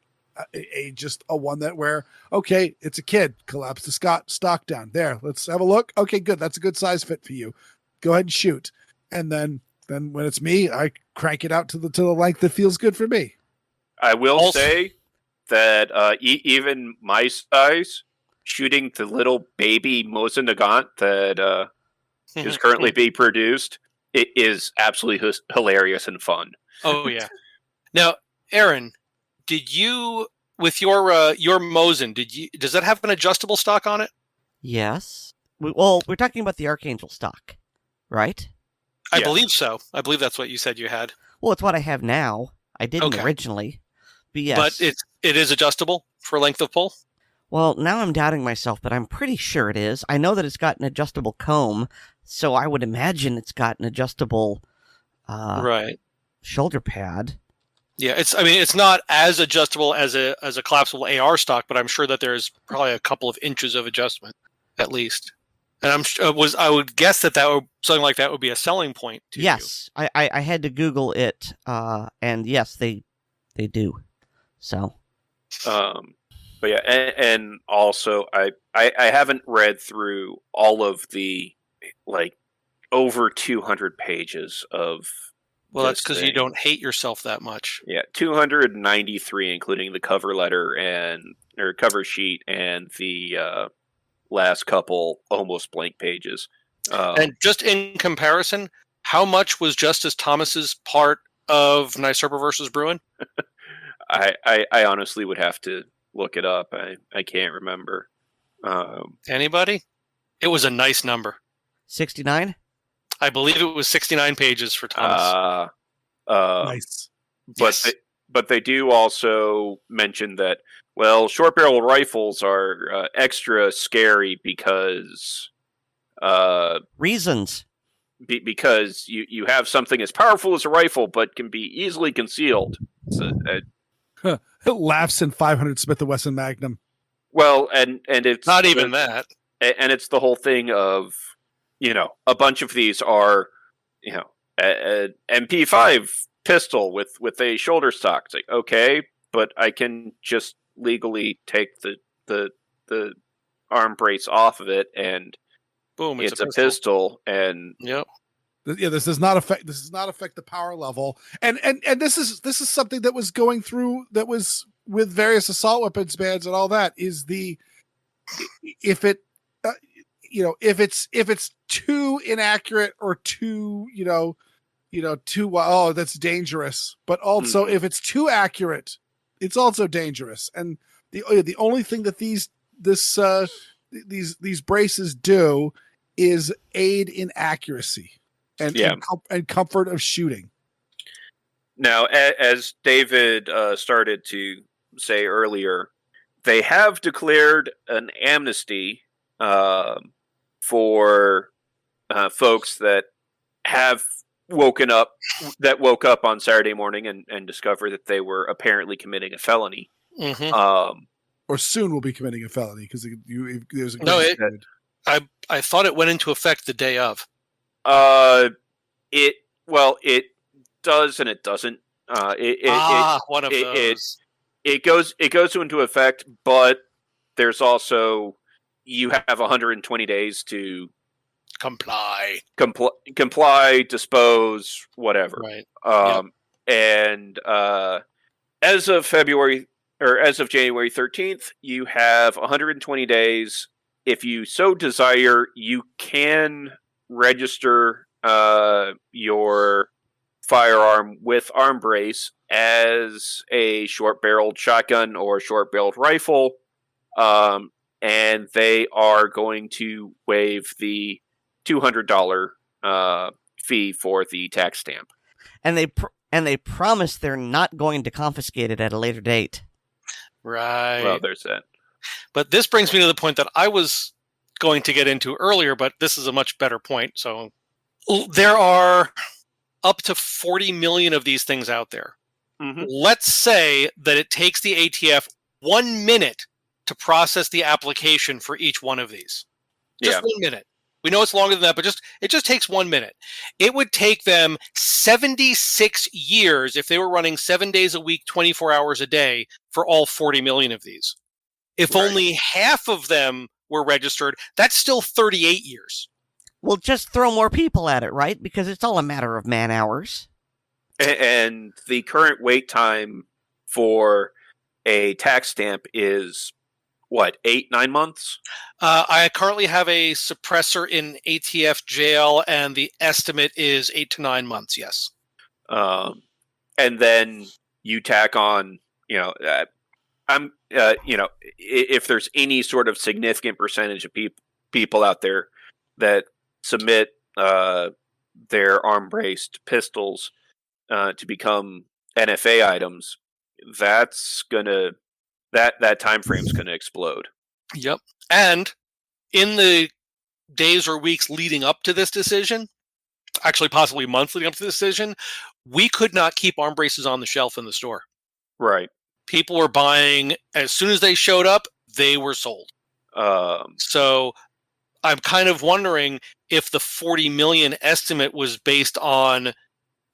just a one that where, okay, it's a kid, collapse the stock down there. Let's have a look. Okay, good. That's a good size fit for you. Go ahead and shoot. And then when it's me, I crank it out to the length that feels good for me. I will say that even my size, shooting the little baby Mosin Nagant that is currently being produced, it is absolutely hilarious and fun. Oh yeah. Now, Erin, did you with your Mosin? Does that have an adjustable stock on it? Yes. We're talking about the Archangel stock, right? I believe so. I believe that's what you said you had. Well, it's what I have now. I didn't originally, but yes. But it is adjustable for length of pull? Well, now I'm doubting myself, but I'm pretty sure it is. I know that it's got an adjustable comb, so I would imagine it's got an adjustable shoulder pad. Yeah, it's not as adjustable as a collapsible AR stock, but I'm sure that there's probably a couple of inches of adjustment at least. And I would guess that something like that would be a selling point to you. I had to Google it, and yes, they do. So, but yeah, and also I haven't read through all of the like over 200 pages of. Well, that's because you don't hate yourself that much. Yeah, 293, including the cover letter or cover sheet and the last couple almost blank pages. And just in comparison, how much was Justice Thomas's part of Nyserpa versus Bruin? I honestly would have to look it up. I can't remember. Anybody? It was a nice number. 69? I believe it was 69 pages for Thomas. Nice. But they do also mention that, well, short barrel rifles are extra scary because reasons. Because you have something as powerful as a rifle, but can be easily concealed. So, it laughs in 500 Smith & Wesson Magnum. Well, and it's not even that. And it's the whole thing of, a bunch of these are, an MP5 pistol with a shoulder stock. It's like, okay, but I can just legally take the arm brace off of it, and boom, it's a pistol. And yep. Yeah, this does not affect the power level, and this is something that was going through, that was with various assault weapons bans and all that, is if it if it's too inaccurate or too that's dangerous. But also if it's too accurate, it's also dangerous. And the only thing that these braces do is aid in accuracy and comfort of shooting. Now, as David started to say earlier, they have declared an amnesty for folks that woke up on Saturday morning and discovered that they were apparently committing a felony. Or soon will be committing a felony because there's I thought it went into effect the day of. It does and it doesn't. One of those. It goes into effect, but there's also you have 120 days to comply, dispose, whatever. Right. And as of January 13th, you have 120 days. If you so desire, you can register your firearm with arm brace as a short-barreled shotgun or short-barreled rifle, and they are going to waive the $200 fee for the tax stamp. And they promise they're not going to confiscate it at a later date. Right. Well, there's that. But this brings me to the point that I was going to get into earlier, but this is a much better point. So there are up to 40 million of these things out there. Let's say that it takes the ATF 1 minute to process the application for each one of these. Just 1 minute. We know it's longer than that, but it just takes 1 minute. It would take them 76 years if they were running 7 days a week, 24 hours a day for all 40 million of these. If only half of them were registered, that's still 38 years. Well, just throw more people at it, right? Because it's all a matter of man hours. And the current wait time for a tax stamp is, 8-9 months? I currently have a suppressor in ATF jail, and the estimate is 8 to 9 months, yes. And then you tack on, if there's any sort of significant percentage of people out there that submit their arm-braced pistols to become NFA items, that's gonna that time frame's gonna explode. Yep. And in the days or weeks leading up to this decision, actually possibly months leading up to the decision, we could not keep arm braces on the shelf in the store. Right. People were buying as soon as they showed up, they were sold. So I'm kind of wondering if the 40 million estimate was based on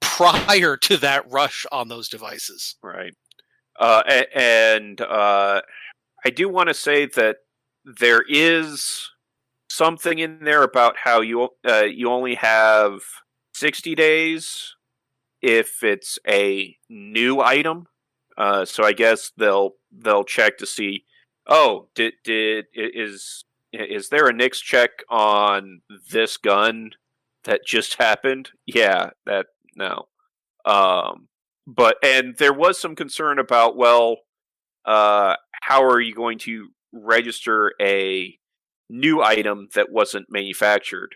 prior to that rush on those devices. Right. And I do want to say that there is something in there about how you only have 60 days if it's a new item. So I guess they'll check to see, is there a NICS check on this gun that just happened? Yeah, no. And there was some concern about, how are you going to register a new item that wasn't manufactured?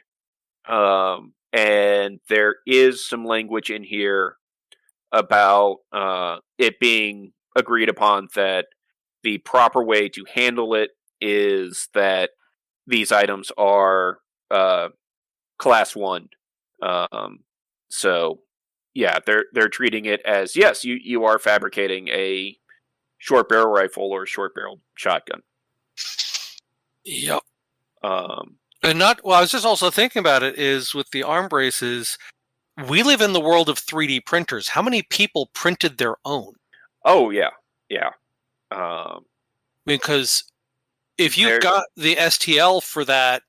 And there is some language in here about it being agreed upon that the proper way to handle it is that these items are class 1. So yeah, they're treating it as, yes, you are fabricating a short barrel rifle or a short barrel shotgun. Yep. And I was just also thinking about it is with the arm braces, we live in the world of 3D printers. How many people printed their own? Oh yeah. Because if you got the STL for that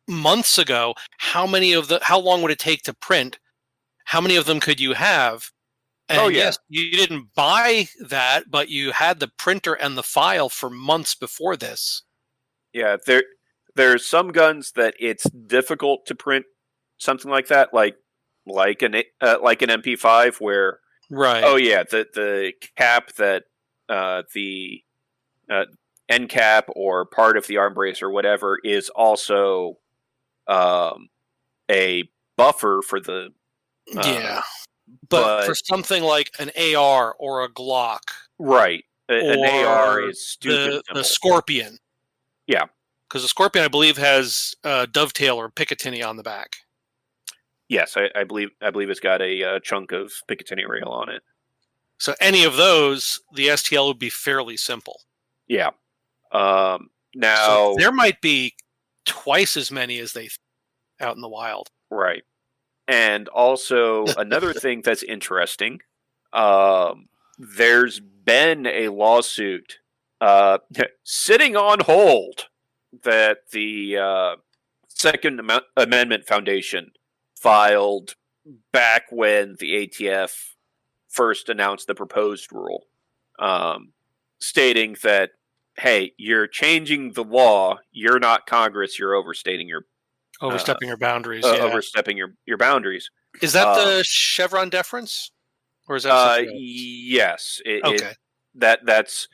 months ago, how long would it take to print? How many of them could you have? And yes, you didn't buy that, but you had the printer and the file for months before this. Yeah, there's some guns that it's difficult to print something like that, like an MP5, where Right. oh yeah, the cap that the end cap or part of the arm brace or whatever is also a buffer for the Yeah. But for something like an AR or a Glock, right, an AR or is stupid the simple. Scorpion. Yeah. Because the Scorpion, I believe, has dovetail or Picatinny on the back. Yes, I believe it's got a chunk of Picatinny rail on it. So any of those, the STL would be fairly simple. Yeah. Now So there might be twice as many as they out in the wild. Right. And also another thing that's interesting, there's been a lawsuit sitting on hold that the Second Amendment Foundation filed back when the ATF first announced the proposed rule, stating that, hey, you're changing the law, you're not Congress, you're overstepping your boundaries. overstepping your boundaries. Is that the Chevron deference, or is that yes? Okay. That's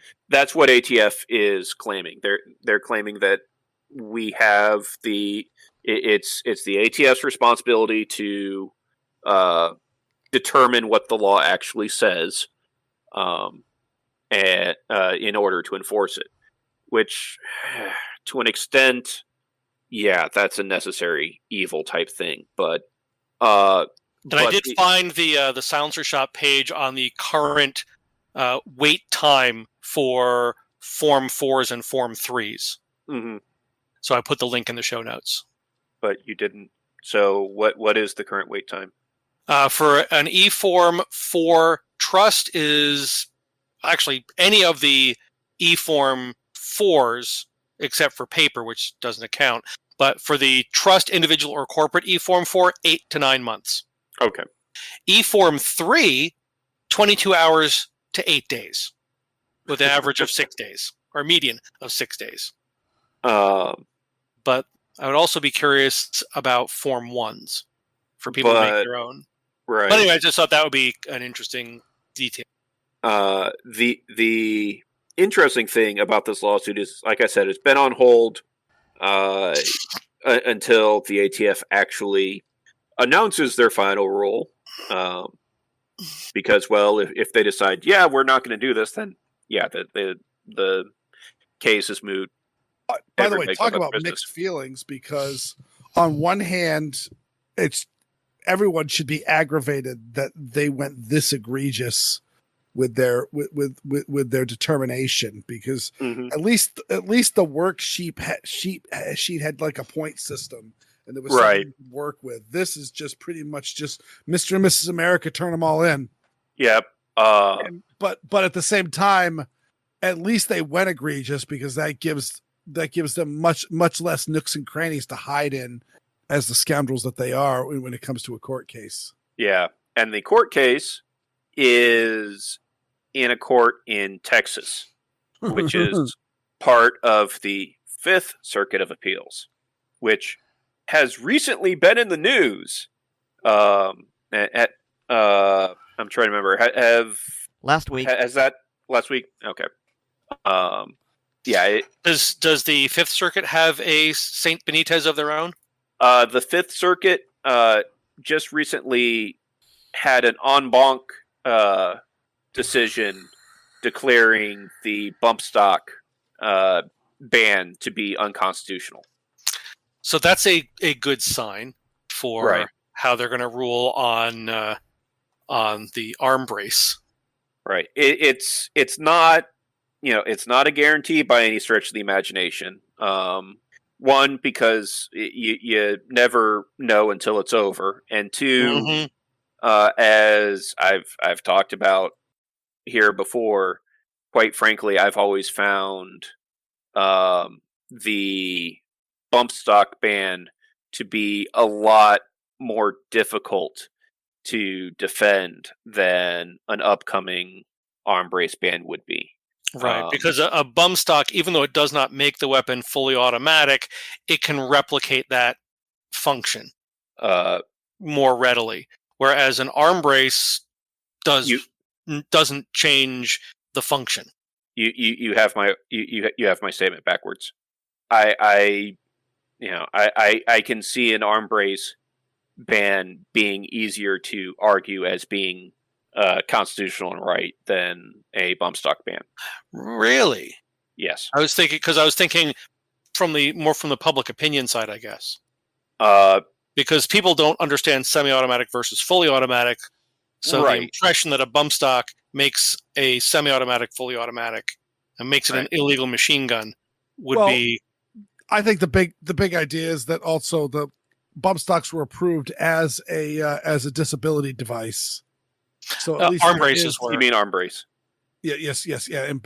what ATF is claiming. They're claiming that we have it's the ATF's responsibility to determine what the law actually says, and in order to enforce it. Which, to an extent, yeah, that's a necessary evil type thing. But I did find the Silencer Shop page on the current wait time for Form 4s and Form 3s. Mm-hmm. So I put the link in the show notes. But you didn't. So what is the current wait time? For an E-Form 4 Trust is actually any of the E-Form 4s, except for paper, which doesn't account. But for the Trust individual or corporate E-Form 4, 8 to 9 months. Okay. E-Form 3, 22 hours to 8 days, with an average of 6 days, or median of 6 days. But I would also be curious about Form 1s for people to make their own. Right. But anyway, I just thought that would be an interesting detail. The interesting thing about this lawsuit is, like I said, it's been on hold until the ATF actually announces their final rule. Because, well, if they decide, yeah, we're not going to do this, then yeah, the case is moot. By the way, talk about mixed feelings, because on one hand, everyone should be aggravated that they went this egregious with their determination, because at least the worksheet had like a point system, and there was something to work with. This is just pretty much just Mr. and Mrs. America, turn them all in. Yep. But at the same time, at least they went egregious, because that gives them much less nooks and crannies to hide in as the scoundrels that they are when it comes to a court case. Yeah. And the court case is in a court in Texas, which is part of the Fifth Circuit of Appeals, which has recently been in the news. I'm trying to remember. Last week. Has that last week? Okay. Yeah. Does the Fifth Circuit have a Saint Benitez of their own? The Fifth Circuit just recently had an en banc decision declaring the bump stock ban to be unconstitutional. So that's a good sign for how they're going to rule on the arm brace. Right. It's not, it's not a guarantee by any stretch of the imagination. One, because you never know until it's over, and two, as I've talked about here before, quite frankly, I've always found the bump stock ban to be a lot more difficult to defend than an upcoming arm brace ban would be. Right, because a bump stock, even though it does not make the weapon fully automatic, it can replicate that function more readily. Whereas an arm brace doesn't change the function. You have my statement backwards. I can see an arm brace ban being easier to argue as being constitutional and right than a bump stock ban. Really? Yes. I was thinking from the public opinion side, I guess. Because people don't understand semi-automatic versus fully automatic. So the impression that a bump stock makes a semi-automatic fully automatic and makes it an illegal machine gun would be. I think the big idea is that also the bump stocks were approved as a disability device. So at least arm braces were. You mean arm brace? Yeah. Yes. And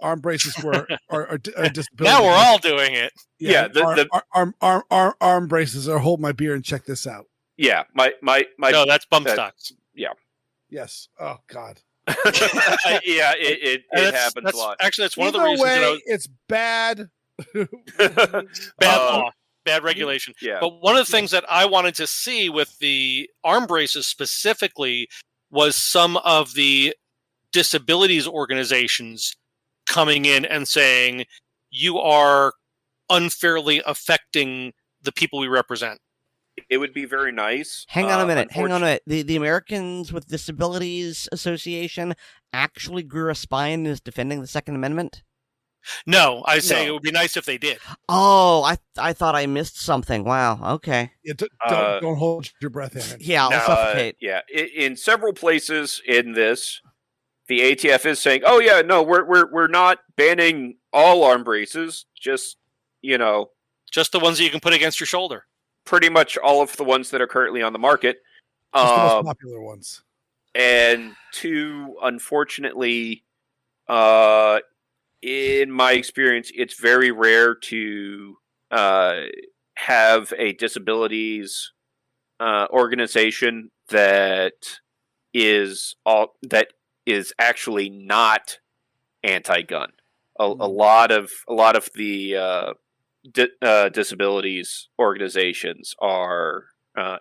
arm braces are disability. Now we're all doing it. Yeah. Arm braces are. Hold my beer and check this out. Yeah. My. No, that's bump stocks. Yeah. Yes. Oh God. Yeah. It happens a lot. Actually, that's one of the reasons. It's bad. Bad law. Bad regulation. Yeah. But one of the things that I wanted to see with the arm braces specifically was some of the disabilities organizations coming in and saying, you are unfairly affecting the people we represent. It would be very nice. Hang on a minute. The Americans with Disabilities Association actually grew a spine and is defending the Second Amendment? No, I say it would be nice if they did. Oh, I thought I missed something. Wow. Okay. Yeah, don't hold your breath, Aaron. Yeah, I'll suffocate. Yeah, in several places in this, the ATF is saying, "Oh yeah, no, we're not banning all arm braces. Just just the ones that you can put against your shoulder. Pretty much all of the ones that are currently on the market, just the most popular ones." And two, unfortunately, in my experience, it's very rare to have a disabilities organization that is actually not anti-gun. A lot of the disabilities organizations are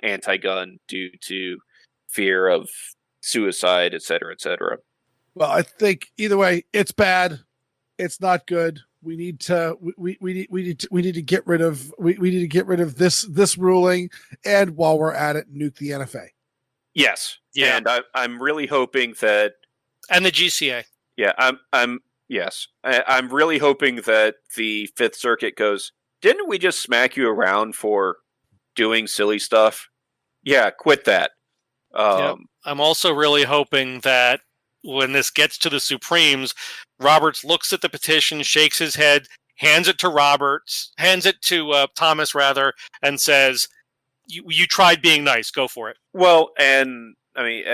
anti-gun due to fear of suicide, et cetera, et cetera. Well, I think either way, it's bad. It's not good. We need to get rid of this ruling, and while we're at it, nuke the NFA. Yes. Yeah. And I'm really hoping that, and the GCA. Yeah, I'm really hoping that the Fifth Circuit goes, didn't we just smack you around for doing silly stuff? Yeah, quit that. I'm also really hoping that when this gets to the Supremes, Roberts looks at the petition, shakes his head, hands it to Thomas rather, and says, "You tried being nice. Go for it." Well, and I mean,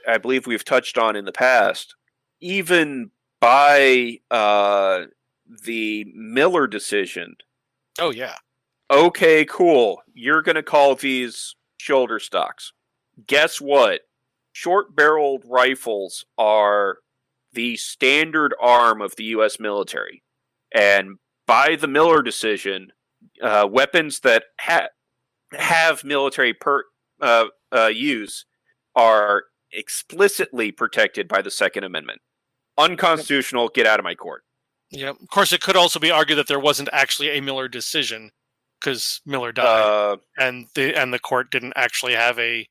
I believe we've touched on in the past, even by the Miller decision. Oh yeah. Okay, cool. You're going to call these shoulder stocks. Guess what? Short-barreled rifles are the standard arm of the U.S. military. And by the Miller decision, weapons that have military use are explicitly protected by the Second Amendment. Unconstitutional, get out of my court. Yeah, of course, it could also be argued that there wasn't actually a Miller decision because Miller died, and the court didn't actually have a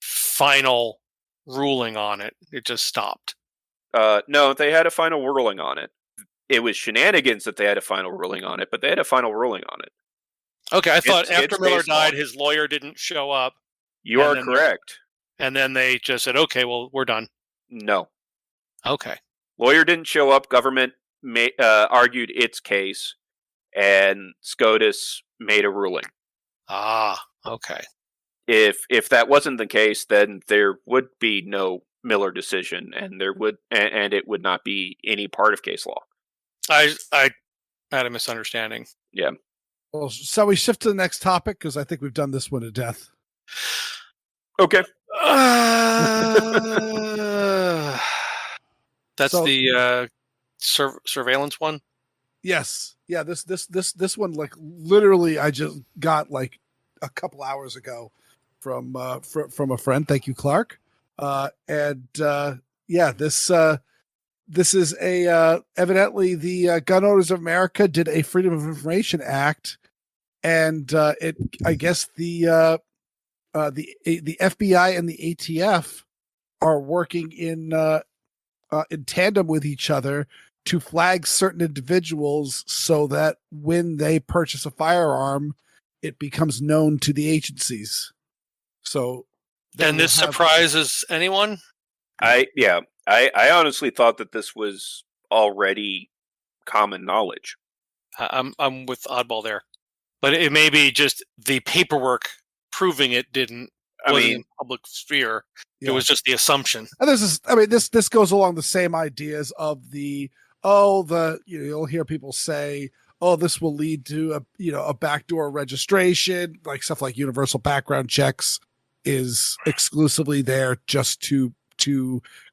final ruling on it. It just stopped. No, they had a final ruling on it. It was shenanigans that they had a final ruling on it, but they had a final ruling on it. Okay, I thought after Miller died, his lawyer didn't show up. You are correct. And then they just said, okay, well, we're done. No. Okay. Lawyer didn't show up. Government argued its case, and SCOTUS made a ruling. Ah, okay. If that wasn't the case, then there would be no Miller decision, and it would not be any part of case law. I had a misunderstanding. Yeah. Well, shall we shift to the next topic? Because I think we've done this one to death. Okay. That's the surveillance one? Yes. Yeah. This one, like literally, I just got like a couple hours ago from a friend. Thank you, Clark. Yeah, this is a evidently the Gun Owners of America did a Freedom of Information Act, and I guess the FBI and the ATF are working in tandem with each other to flag certain individuals so that when they purchase a firearm, it becomes known to the agencies. So, and this surprises anyone? I honestly thought that this was already common knowledge. I'm with Oddball there, but it may be just the paperwork proving it didn't. In public sphere. Yeah. It was just the assumption. And this goes along the same ideas of you'll hear people say, oh, this will lead to a backdoor registration, like stuff like universal background checks is exclusively there just to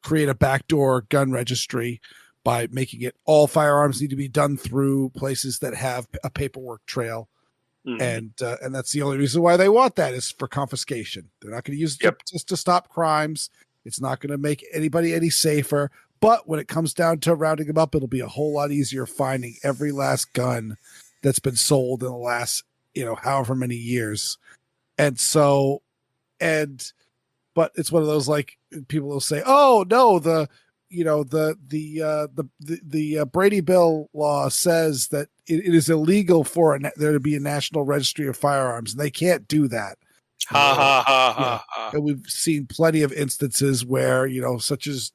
create a backdoor gun registry by making it all firearms need to be done through places that have a paperwork trail. Mm-hmm. And that's the only reason why they want that is for confiscation. They're not going to use it just to stop crimes. It's not going to make anybody any safer. But when it comes down to rounding them up, it'll be a whole lot easier finding every last gun that's been sold in the last, however many years. But it's one of those, like, people will say, oh no, the Brady Bill law says that it is illegal for there to be a national registry of firearms, and they can't do that. And we've seen plenty of instances where, such as,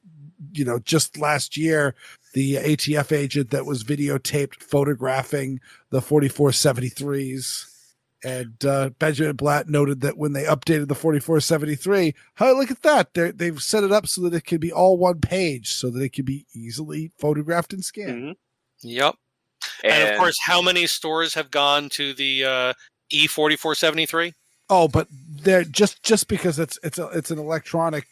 just last year, the ATF agent that was videotaped photographing the 4473s. And Benjamin Blatt noted that when they updated the 4473, look at that. They've set it up so that it can be all one page so that it can be easily photographed and scanned. Mm-hmm. Yep. And of course, how many stores have gone to the E4473? Oh, but they're just because it's an electronic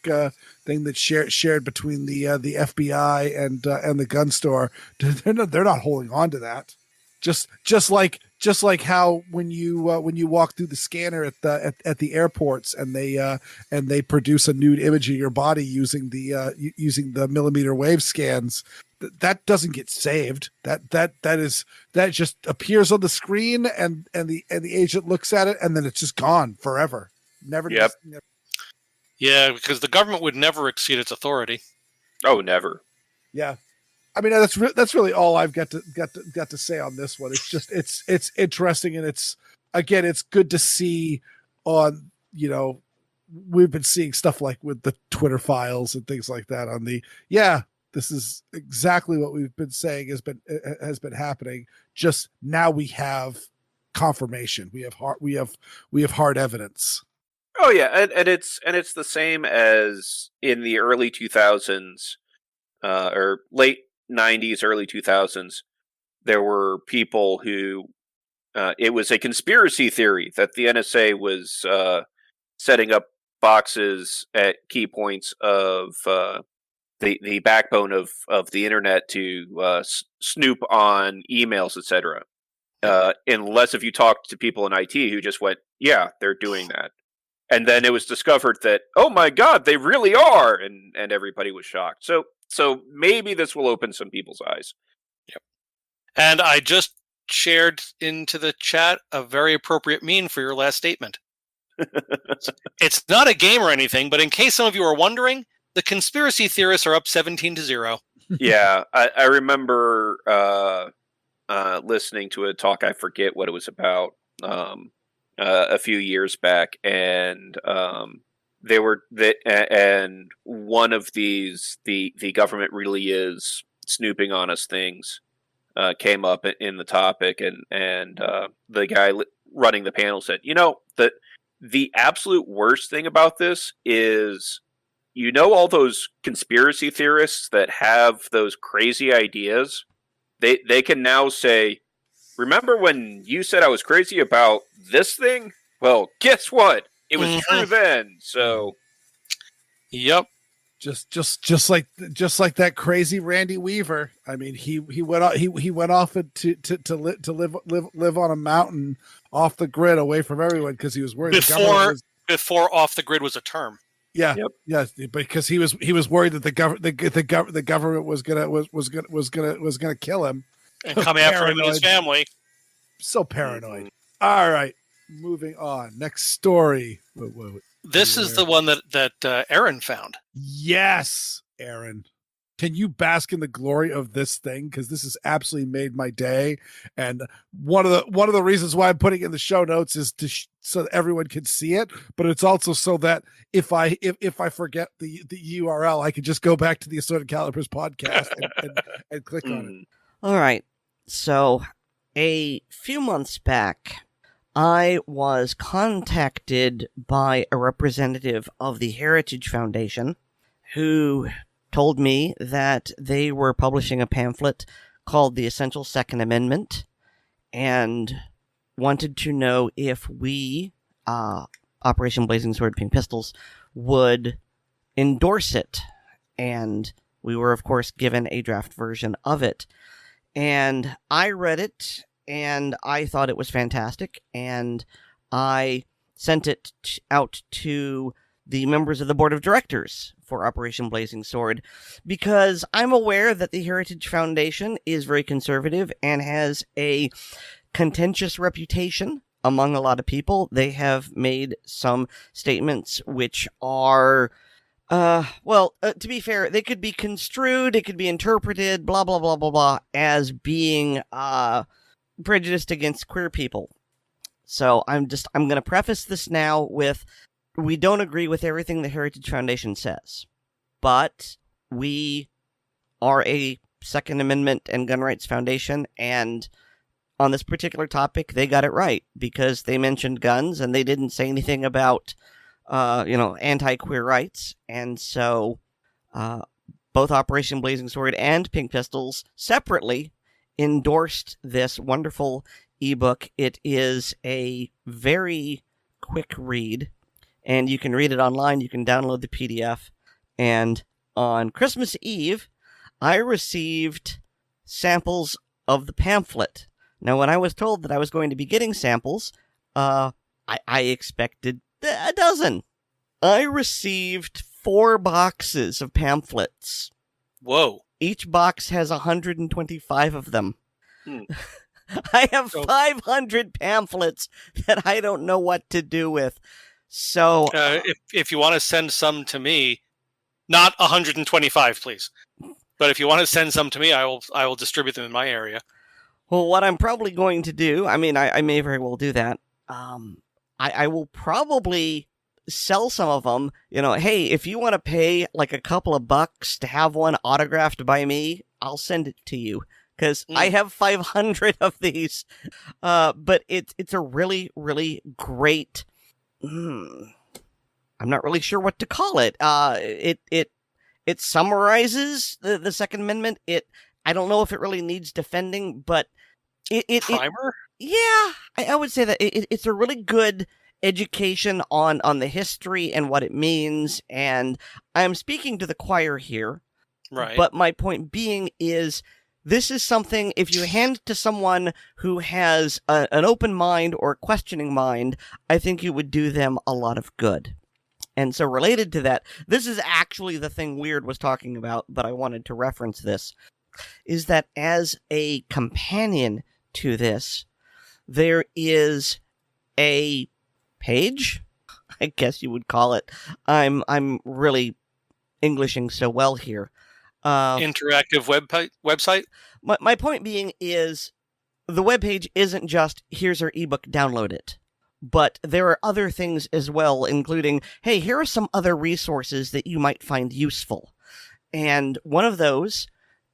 thing that's shared between the FBI and the gun store. They're not holding on to that. Just like how when you walk through the scanner at the airports and they produce a nude image of your body using the millimeter wave scans, that doesn't get saved. That just appears on the screen and the agent looks at it and then it's just gone forever. Never. Yep. Never. Yeah, because the government would never exceed its authority. Oh, never. Yeah. I mean, that's really all I've got to say on this one. It's just it's interesting, and it's good to see on, we've been seeing stuff like with the Twitter files and things like that on this is exactly what we've been saying has been happening. Just now we have confirmation. We have hard evidence. Oh yeah, and it's the same as in the early 2000s or late 90s, early 2000s, there were people who it was a conspiracy theory that the NSA was setting up boxes at key points of the backbone of the internet to snoop on emails, etc. Unless if you talked to people in IT who just went, yeah, they're doing that. And then it was discovered that, oh my God, they really are, and everybody was shocked. So maybe this will open some people's eyes. Yep. And I just shared into the chat a very appropriate meme for your last statement. It's not a game or anything, but in case some of you are wondering, the conspiracy theorists are up 17-0. Yeah, I remember listening to a talk, I forget what it was about, a few years back, and and one of these, the government really is snooping on us things, came up in the topic, and the guy running the panel said, the absolute worst thing about this is, all those conspiracy theorists that have those crazy ideas, they can now say, remember when you said I was crazy about this thing? Well, guess what? It was true then. So, yep. Just like that crazy Randy Weaver. I mean, he went off to live on a mountain off the grid, away from everyone, because he was worried before off the grid was a term. Yeah, Yep. yeah, because he was worried that the government was gonna kill him And come after him and his family. So paranoid. All right, moving on. Next story. This is the one that Erin found. Yes, Erin. Can you bask in the glory of this thing? Because this has absolutely made my day. And one of the reasons why I'm putting it in the show notes is so that everyone can see it. But it's also so that if I forget the URL, I can just go back to the Assorted Calibers podcast and click on it. All right. So a few months back, I was contacted by a representative of the Heritage Foundation who told me that they were publishing a pamphlet called The Essential Second Amendment and wanted to know if we, Operation Blazing Sword Pink Pistols, would endorse it. And we were, of course, given a draft version of it. And I read it, and I thought it was fantastic, and I sent it out to the members of the board of directors for Operation Blazing Sword, because I'm aware that the Heritage Foundation is very conservative and has a contentious reputation among a lot of people. They have made some statements which are, to be fair, they could be construed, it could be interpreted, blah, blah, blah, blah, blah, as being prejudiced against queer people. So I'm going to preface this now with, we don't agree with everything the Heritage Foundation says, but we are a Second Amendment and gun rights foundation, and on this particular topic, they got it right, because they mentioned guns, and they didn't say anything about, anti-queer rights, and so both Operation Blazing Sword and Pink Pistols separately endorsed this wonderful ebook. It is a very quick read, and you can read it online. You can download the PDF. And on Christmas Eve, I received samples of the pamphlet. Now, when I was told that I was going to be getting samples, I expected a dozen. I received 4 boxes of pamphlets. Whoa. Each box has 125 of them. I have 500 pamphlets that I don't know what to do with. So, if you want to send some to me, not 125, please. But if you want to send some to me, I will distribute them in my area. Well, what I'm probably going to do, I mean, I may very well do that. I will probably sell some of them. Hey, if you want to pay like a couple of bucks to have one autographed by me, I'll send it to you. Because I have 500 of these. But it's a really, really great... I'm not really sure what to call it. It summarizes the Second Amendment. I don't know if it really needs defending, but Primer? I would say that it's a really good education on the history and what it means. And I'm speaking to the choir here. Right. But my point being is, this is something, if you hand it to someone who has an open mind or a questioning mind, I think it would do them a lot of good. And so related to that, this is actually the thing Weer'd was talking about, but I wanted to reference this, is that as a companion to this, there is a page, I guess you would call it. I'm really Englishing so well here. Interactive website? My point being is, the webpage isn't just, here's our ebook, download it. But there are other things as well, including, hey, here are some other resources that you might find useful. And one of those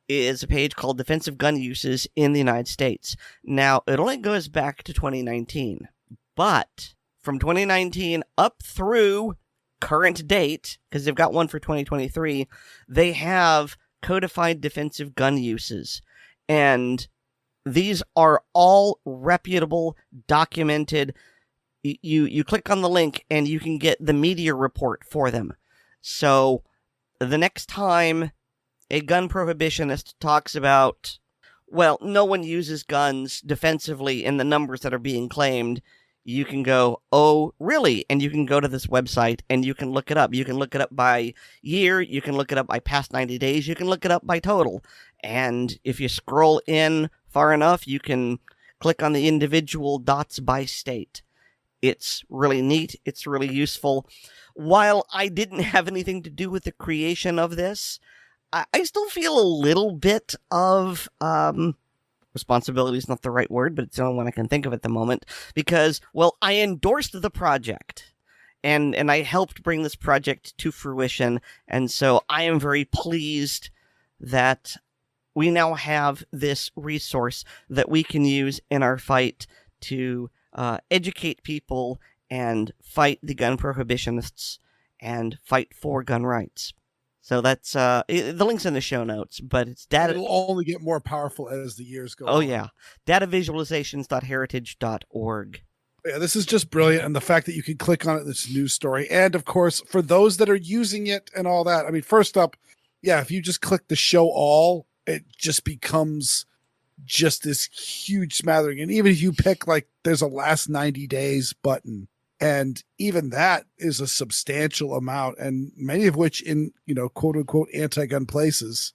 is a page called Defensive Gun Uses in the United States. Now, it only goes back to 2019. But from 2019 up through current date, because they've got one for 2023, they have codified defensive gun uses. And these are all reputable, documented. You click on the link and you can get the media report for them. So the next time a gun prohibitionist talks about, well, no one uses guns defensively in the numbers that are being claimed, you can go, oh, really? And you can go to this website and you can look it up. You can look it up by year. You can look it up by past 90 days. You can look it up by total. And if you scroll in far enough, you can click on the individual dots by state. It's really neat. It's really useful. While I didn't have anything to do with the creation of this, I still feel a little bit of responsibility is not the right word, but it's the only one I can think of at the moment, because, well, I endorsed the project, and I helped bring this project to fruition, and so I am very pleased that we now have this resource that we can use in our fight to educate people and fight the gun prohibitionists and fight for gun rights. So that's the link's in the show notes, but it's data. It'll only get more powerful as the years go on. Oh, yeah. Datavisualizations.heritage.org. Yeah, this is just brilliant. And the fact that you can click on it, this news story. And of course, for those that are using it and all that, I mean, first up, yeah, if you just click the show all, it just becomes just this huge smattering. And even if you pick, like, there's a last 90 days button, and even that is a substantial amount, and many of which in, quote unquote, anti-gun places.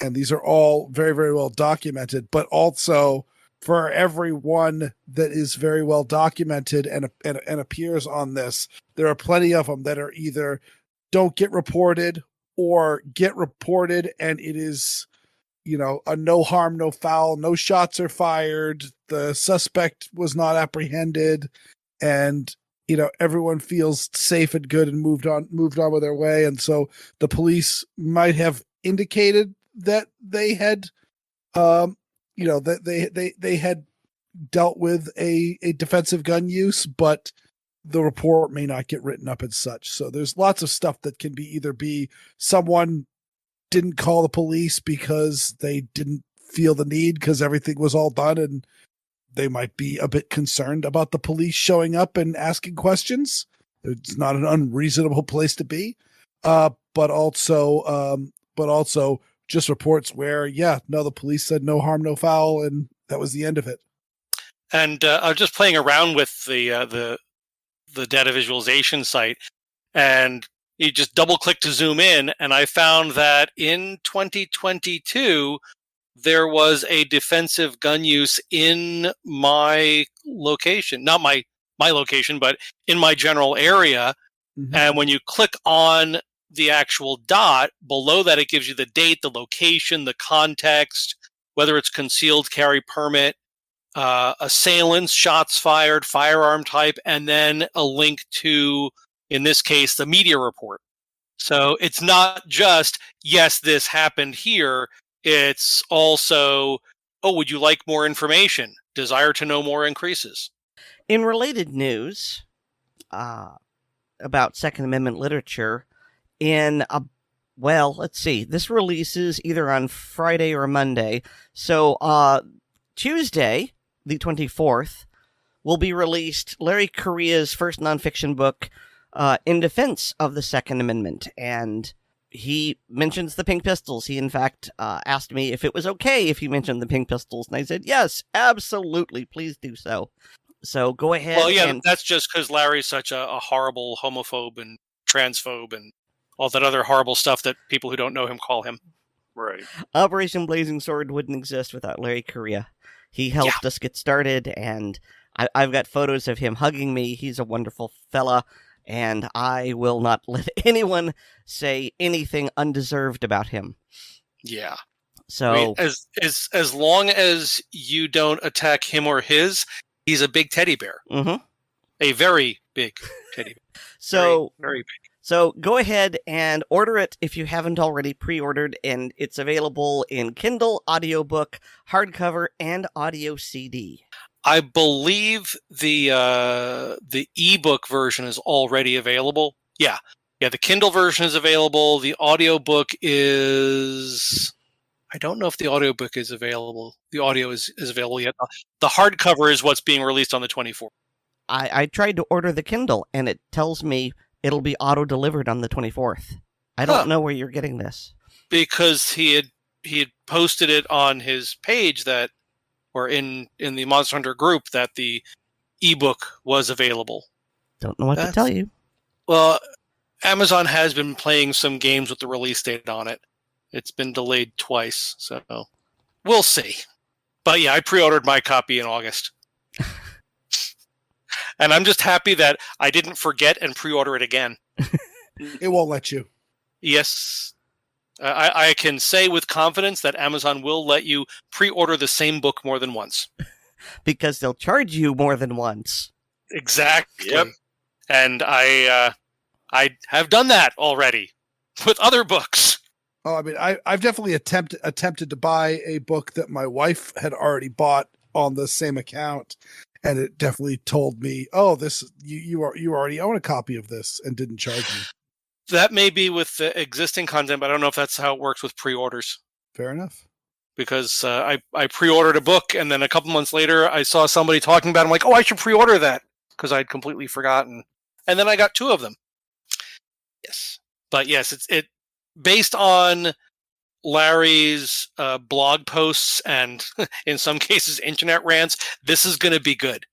And these are all very, very well documented, but also for everyone that is very well documented and appears on this, there are plenty of them that are either don't get reported or get reported. And it is, a no harm, no foul, no shots are fired. The suspect was not apprehended, and everyone feels safe and good and moved on with their way. And so the police might have indicated that they had, that they had dealt with a defensive gun use, but the report may not get written up as such. So there's lots of stuff that can be either be someone didn't call the police because they didn't feel the need because everything was all done, and they might be a bit concerned about the police showing up and asking questions. It's not an unreasonable place to be. But also just reports where, the police said no harm, no foul, and that was the end of it. And I was just playing around with the data visualization site, and you just double click to zoom in, and I found that in 2022, there was a defensive gun use in my location, not my location, but in my general area. Mm-hmm. And when you click on the actual dot, below that it gives you the date, the location, the context, whether it's concealed carry permit, assailants, shots fired, firearm type, and then a link to, in this case, the media report. So it's not just, yes, this happened here. It's also, would you like more information? Desire to know more increases. In related news about Second Amendment literature, let's see, this releases either on Friday or Monday. So Tuesday, the 24th, will be released Larry Correia's first nonfiction book in defense of the Second Amendment. And he mentions the Pink Pistols. He, in fact, asked me if it was okay if he mentioned the Pink Pistols. And I said, yes, absolutely. Please do so. So go ahead. Well, yeah, that's just because Larry's such a horrible homophobe and transphobe and all that other horrible stuff that people who don't know him call him. Right. Operation Blazing Sword wouldn't exist without Larry Correia. He helped us get started, and I've got photos of him hugging me. He's a wonderful fella. And I will not let anyone say anything undeserved about him. Yeah. So I mean, as long as you don't attack him or his, he's a big teddy bear. Mm-hmm. A very big teddy bear. So very big. So go ahead and order it if you haven't already pre-ordered, and it's available in Kindle, audiobook, hardcover, and audio CD. I believe the ebook version is already available. Yeah. The Kindle version is available. The audiobook is, I don't know if the audiobook is available. The audio is available yet. The hardcover is what's being released on the 24th. I tried to order the Kindle, and it tells me it'll be auto-delivered on the 24th. I don't know where you're getting this. Because he had posted it on his page that, or in the Monster Hunter group, that the ebook was available. Don't know what to tell you. Well, Amazon has been playing some games with the release date on it. It's been delayed twice, so we'll see. But yeah, I pre-ordered my copy in August. And I'm just happy that I didn't forget and pre-order it again. It won't let you. Yes. I can say with confidence that Amazon will let you pre-order the same book more than once. Because they'll charge you more than once. Exactly. Yep. And I have done that already with other books. Oh, I mean, I've definitely attempted to buy a book that my wife had already bought on the same account, and it definitely told me, "Oh, this you already own a copy of this," and didn't charge me. That may be with the existing content, but I don't know if that's how it works with pre-orders. Fair enough. Because I pre-ordered a book, and then a couple months later, I saw somebody talking about it. I'm like, oh, I should pre-order that, because I'd completely forgotten. And then I got 2 of them. Yes. But yes, it based on Larry's blog posts and, in some cases, internet rants, this is going to be good.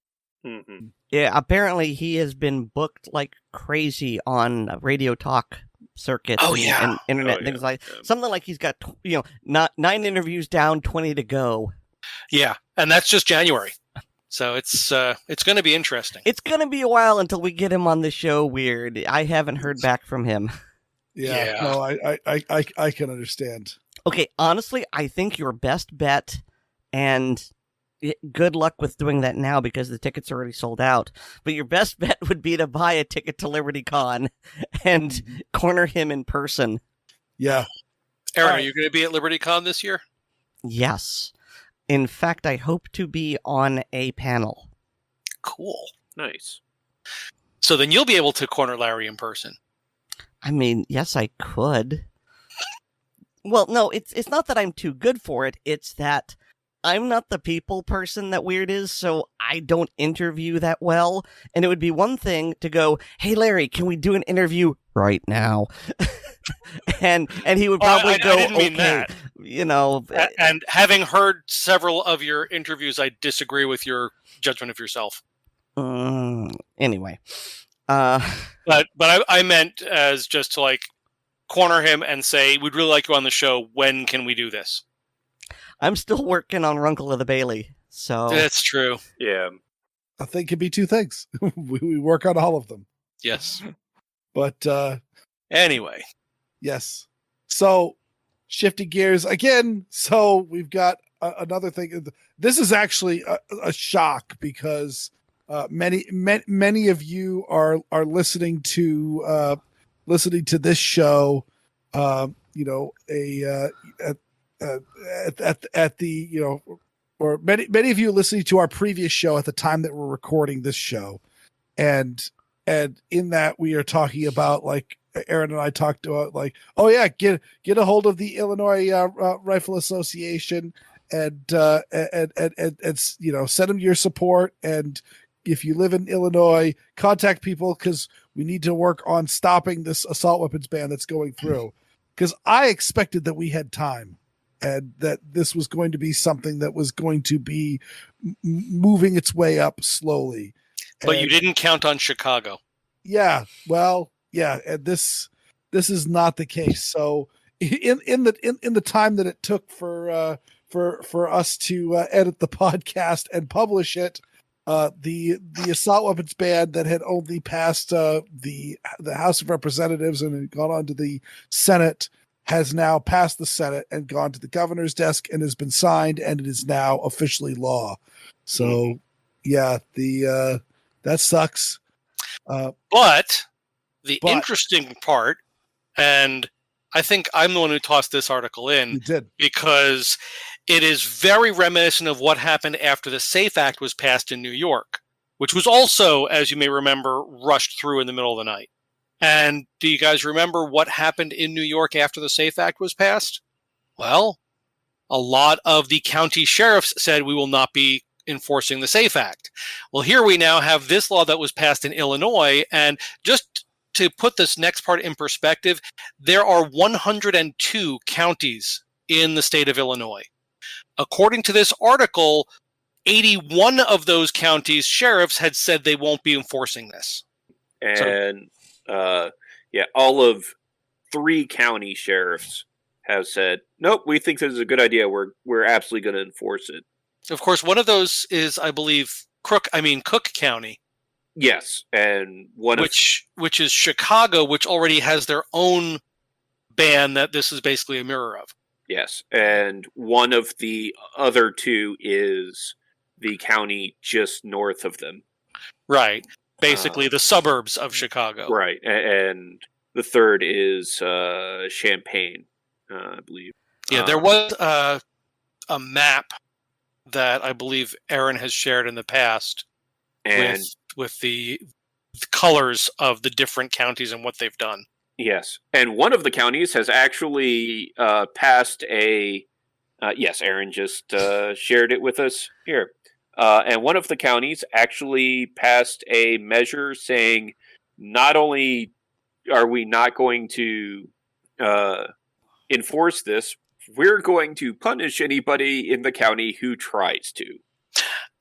Mm-hmm. Yeah, apparently he has been booked like crazy on radio talk circuits and internet things like something like he's got 9 interviews down, 20 to go. Yeah, and that's just January, so it's going to be interesting. It's going to be a while until we get him on the show. Weird. I haven't heard back from him. Yeah. No, I can understand. Okay, honestly, I think your best bet, and good luck with doing that now because the tickets are already sold out, but your best bet would be to buy a ticket to LibertyCon and corner him in person. Yeah. Erin, are you going to be at LibertyCon this year? Yes. In fact, I hope to be on a panel. Cool. Nice. So then you'll be able to corner Larry in person. I mean, yes, I could. Well, no, it's not that I'm too good for it. It's that I'm not the people person that Weer'd is, so I don't interview that well. And it would be one thing to go, hey, Larry, can we do an interview right now? and he would probably go, I didn't mean okay, that. And having heard several of your interviews, I disagree with your judgment of yourself. Anyway. But I meant as just to like corner him and say, we'd really like you on the show. When can we do this? I'm still working on Runkle of the Bailey, so... That's true. Yeah. A thing can be 2 things. we work on all of them. Yes. But, anyway. Yes. So, shifting gears again. So, we've got another thing. This is actually a shock because many of you are listening to this show, at the or many of you listening to our previous show at the time that we're recording this show, and in that we are talking about, like Erin and I talked about, like, oh yeah, get a hold of the Illinois Rifle Association and send them your support, and if you live in Illinois, contact people because we need to work on stopping this assault weapons ban that's going through. Because I expected that we had time and that this was going to be something that was going to be moving its way up slowly. But you didn't count on Chicago. Yeah, well, yeah, and this is not the case. So in the time that it took for us to edit the podcast and publish it, the assault weapons ban that had only passed the House of Representatives and had gone on to the Senate has now passed the Senate and gone to the governor's desk and has been signed, and it is now officially law. So, yeah, that sucks. But the interesting part, and I think I'm the one who tossed this article in, you did, because it is very reminiscent of what happened after the SAFE Act was passed in New York, which was also, as you may remember, rushed through in the middle of the night. And do you guys remember what happened in New York after the SAFE Act was passed? Well, a lot of the county sheriffs said we will not be enforcing the SAFE Act. Well, here we now have this law that was passed in Illinois, and just to put this next part in perspective, there are 102 counties in the state of Illinois. According to this article, 81 of those counties' sheriffs had said they won't be enforcing this. And all of 3 county sheriffs have said, nope, we think this is a good idea. We're absolutely going to enforce it. Of course, one of those is, I believe, Cook County. Yes, and which is Chicago, which already has their own ban that this is basically a mirror of. Yes, and one of the other 2 is the county just north of them. Right. Basically the suburbs of Chicago. Right. And the third is Champaign, I believe. Yeah, there was a map that I believe Erin has shared in the past and with the colors of the different counties and what they've done. Yes. And one of the counties has actually passed a... yes, Erin just shared it with us here. And one of the counties actually passed a measure saying not only are we not going to enforce this, we're going to punish anybody in the county who tries to.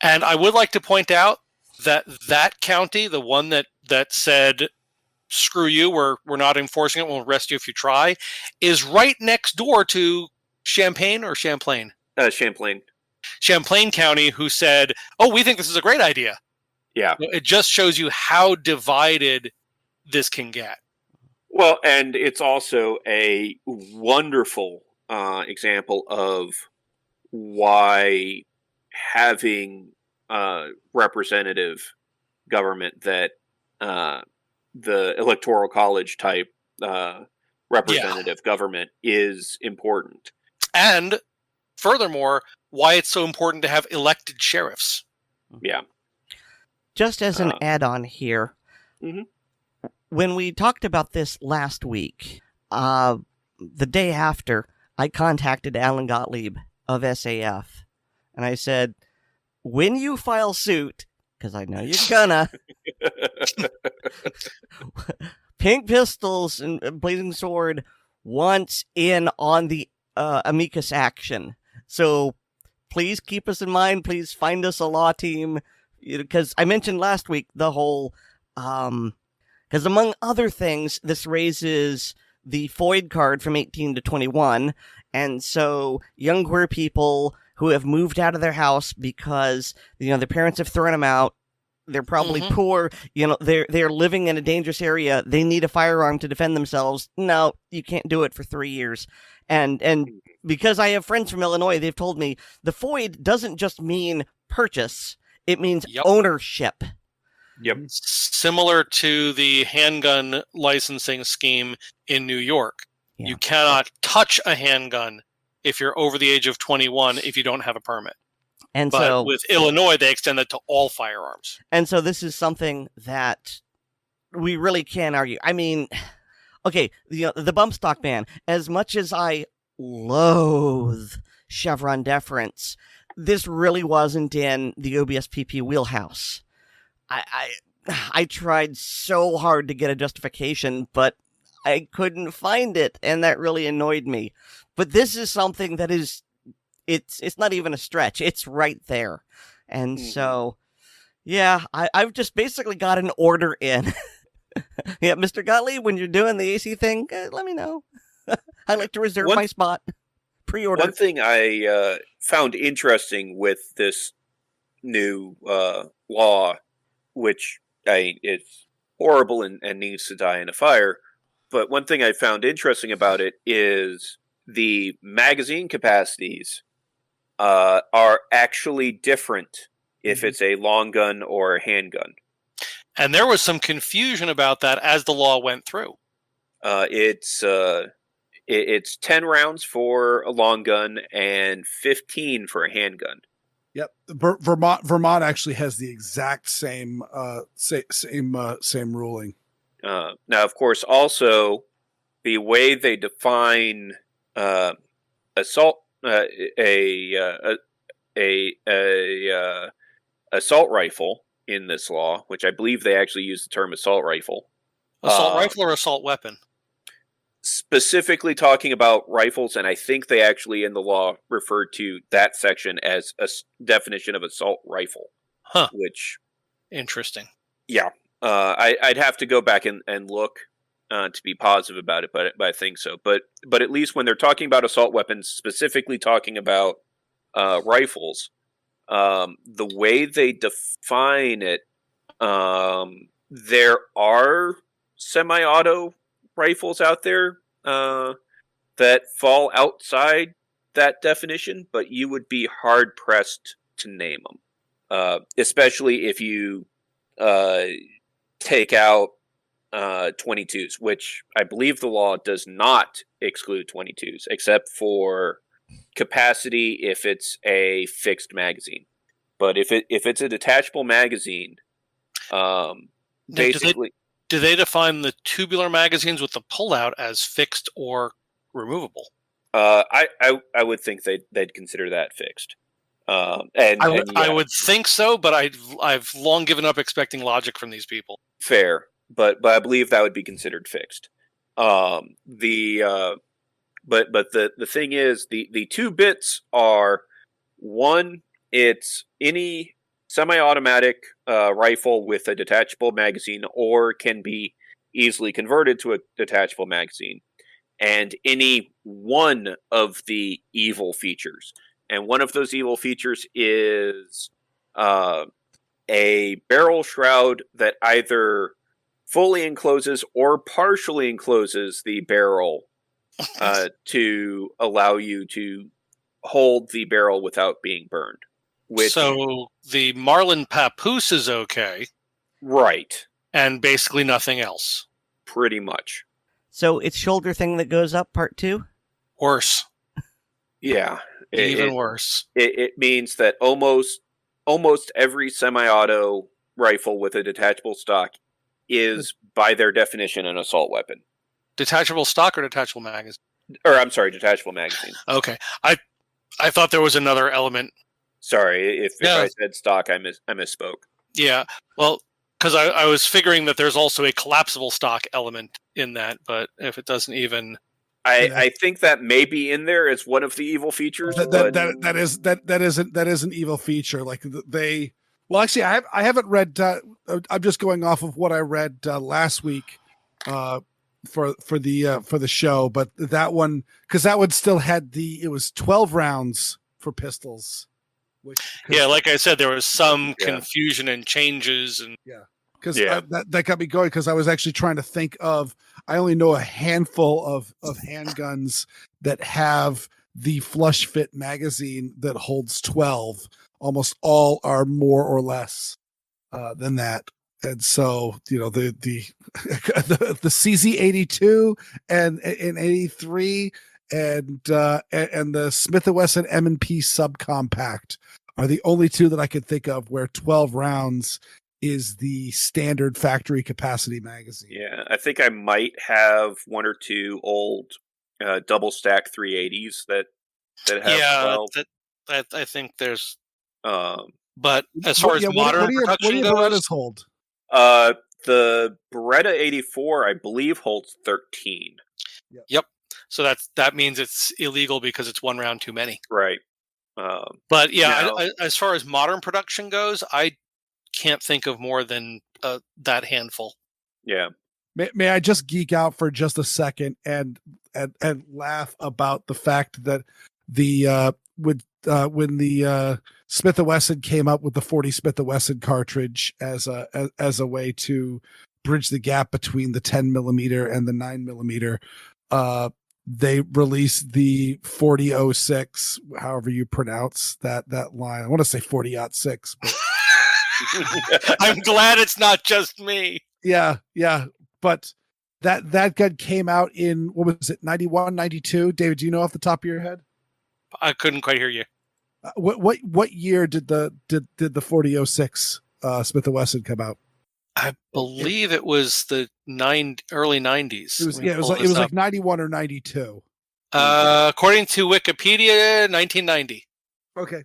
And I would like to point out that county, the one that said, screw you, we're not enforcing it, we'll arrest you if you try, is right next door to Champaign or Champlain? Champlain. Champlain County, who said, oh, we think this is a great idea. Yeah. It just shows you how divided this can get. Well, and it's also a wonderful example of why having representative government that the electoral college type representative government is important. And furthermore, why it's so important to have elected sheriffs. Yeah. Just as an add-on here, when we talked about this last week, the day after, I contacted Alan Gottlieb of SAF, and I said, when you file suit, because I know you're gonna, Pink Pistols and Blazing Sword wants in on the amicus action. So please keep us in mind. Please find us a law team. Because I mentioned last week the whole, because among other things, this raises the FOID card from 18 to 21. And so young queer people who have moved out of their house because, their parents have thrown them out, they're probably poor, they're living in a dangerous area, they need a firearm to defend themselves. No, you can't do it for 3 years. And because I have friends from Illinois, they've told me the FOID doesn't just mean purchase, it means ownership. Yep. Similar to the handgun licensing scheme in New York. Yeah. You cannot touch a handgun if you're over the age of 21 if you don't have a permit. And but so with Illinois, they extend that to all firearms. And so this is something that we really can't argue. I mean, okay, the bump stock ban, as much as I loathe Chevron deference, this really wasn't in the OBSPP wheelhouse. I tried so hard to get a justification, but I couldn't find it, and that really annoyed me. But this is something that is, it's not even a stretch. It's right there. And so, yeah, I've just basically got an order in. Yeah, Mr. Gottlieb, when you're doing the AC thing, let me know. I'd like to reserve my spot. Pre-order. One thing I found interesting with this new law, which it's horrible and needs to die in a fire, but one thing I found interesting about it is the magazine capacities are actually different if it's a long gun or a handgun. And there was some confusion about that as the law went through. It's 10 rounds for a long gun and 15 for a handgun. Yep, Vermont actually has the exact same same ruling. Now, of course, also the way they define assault assault rifle in this law, which I believe they actually use the term assault rifle, Assault rifle or assault weapon? Specifically talking about rifles, and I think they actually in the law refer to that section as a definition of assault rifle. Huh. Which, interesting. Yeah, I'd have to go back and look to be positive about it, but I think so. But at least when they're talking about assault weapons, specifically talking about rifles, the way they define it, there are semi-auto rifles out there that fall outside that definition, but you would be hard pressed to name them, especially if you take out 22s, which I believe the law does not exclude 22s, except for capacity if it's a fixed magazine. But if it's a detachable magazine, basically. Do they define the tubular magazines with the pullout as fixed or removable? I would think they'd consider that fixed. I would think so, but I've long given up expecting logic from these people. Fair, but I believe that would be considered fixed. But the thing is, the two bits are, one, it's any semi-automatic rifle with a detachable magazine or can be easily converted to a detachable magazine, and any one of the evil features. And one of those evil features is a barrel shroud that either fully encloses or partially encloses the barrel to allow you to hold the barrel without being burned. So the Marlin papoose is okay. Right. And basically nothing else. Pretty much. So it's shoulder thing that goes up, part 2? Worse. Yeah. Even worse. It means that almost every semi-auto rifle with a detachable stock is, by their definition, an assault weapon. Detachable stock or detachable magazine? Or, I'm sorry, detachable magazine. Okay. I thought there was another element. Sorry, if I said stock, I misspoke. Yeah, well, because I was figuring that there's also a collapsible stock element in that, but if it doesn't even... I think that may be in there as one of the evil features. That is an evil feature. Like they... Well, actually, I haven't read... I'm just going off of what I read last week for the show, but that one... Because that one still had it was 12 rounds for pistols. Yeah, like I said, there was some confusion and changes, and because that got me going. Because I was actually trying to think of, I only know a handful of handguns that have the flush fit magazine that holds 12. Almost all are more or less than that, and so the CZ82 and 83. And the Smith & Wesson M&P subcompact are the only two that I could think of where 12 rounds is the standard factory capacity magazine. Yeah, I think I might have one or two old double stack 380s that have 12. I think there's. But as far as modern production goes, Berettas hold? The Beretta 84, I believe, holds 13. Yep. So that means it's illegal because it's one round too many. Right. But as far as modern production goes, I can't think of more than that handful. Yeah. May I just geek out for just a second and laugh about the fact that when the Smith & Wesson came up with the 40 Smith & Wesson cartridge as a way to bridge the gap between the 10 millimeter and the 9 millimeter, they released the 4006, however you pronounce that line. I want to say 40-06, but I'm glad it's not just me. Yeah. But that gun came out in, what was it, 91, 92? David, do you know off the top of your head? I couldn't quite hear you. What year did the 4006 Smith & Wesson come out? I believe it was the early 90s. It was like 91 or 92. According to Wikipedia, 1990. Okay.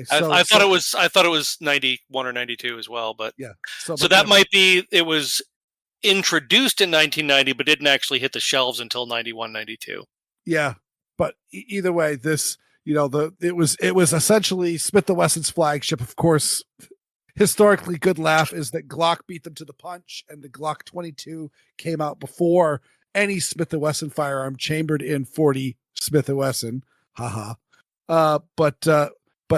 So I thought it was 91 or 92 as well, but yeah. So that might be, it was introduced in 1990, but didn't actually hit the shelves until 91, 92. Yeah, but either way, this, it was essentially Smith & Wesson's flagship. Of course, historically good laugh is that Glock beat them to the punch, and the Glock 22 came out before any Smith & Wesson firearm chambered in 40 Smith & Wesson. Haha. But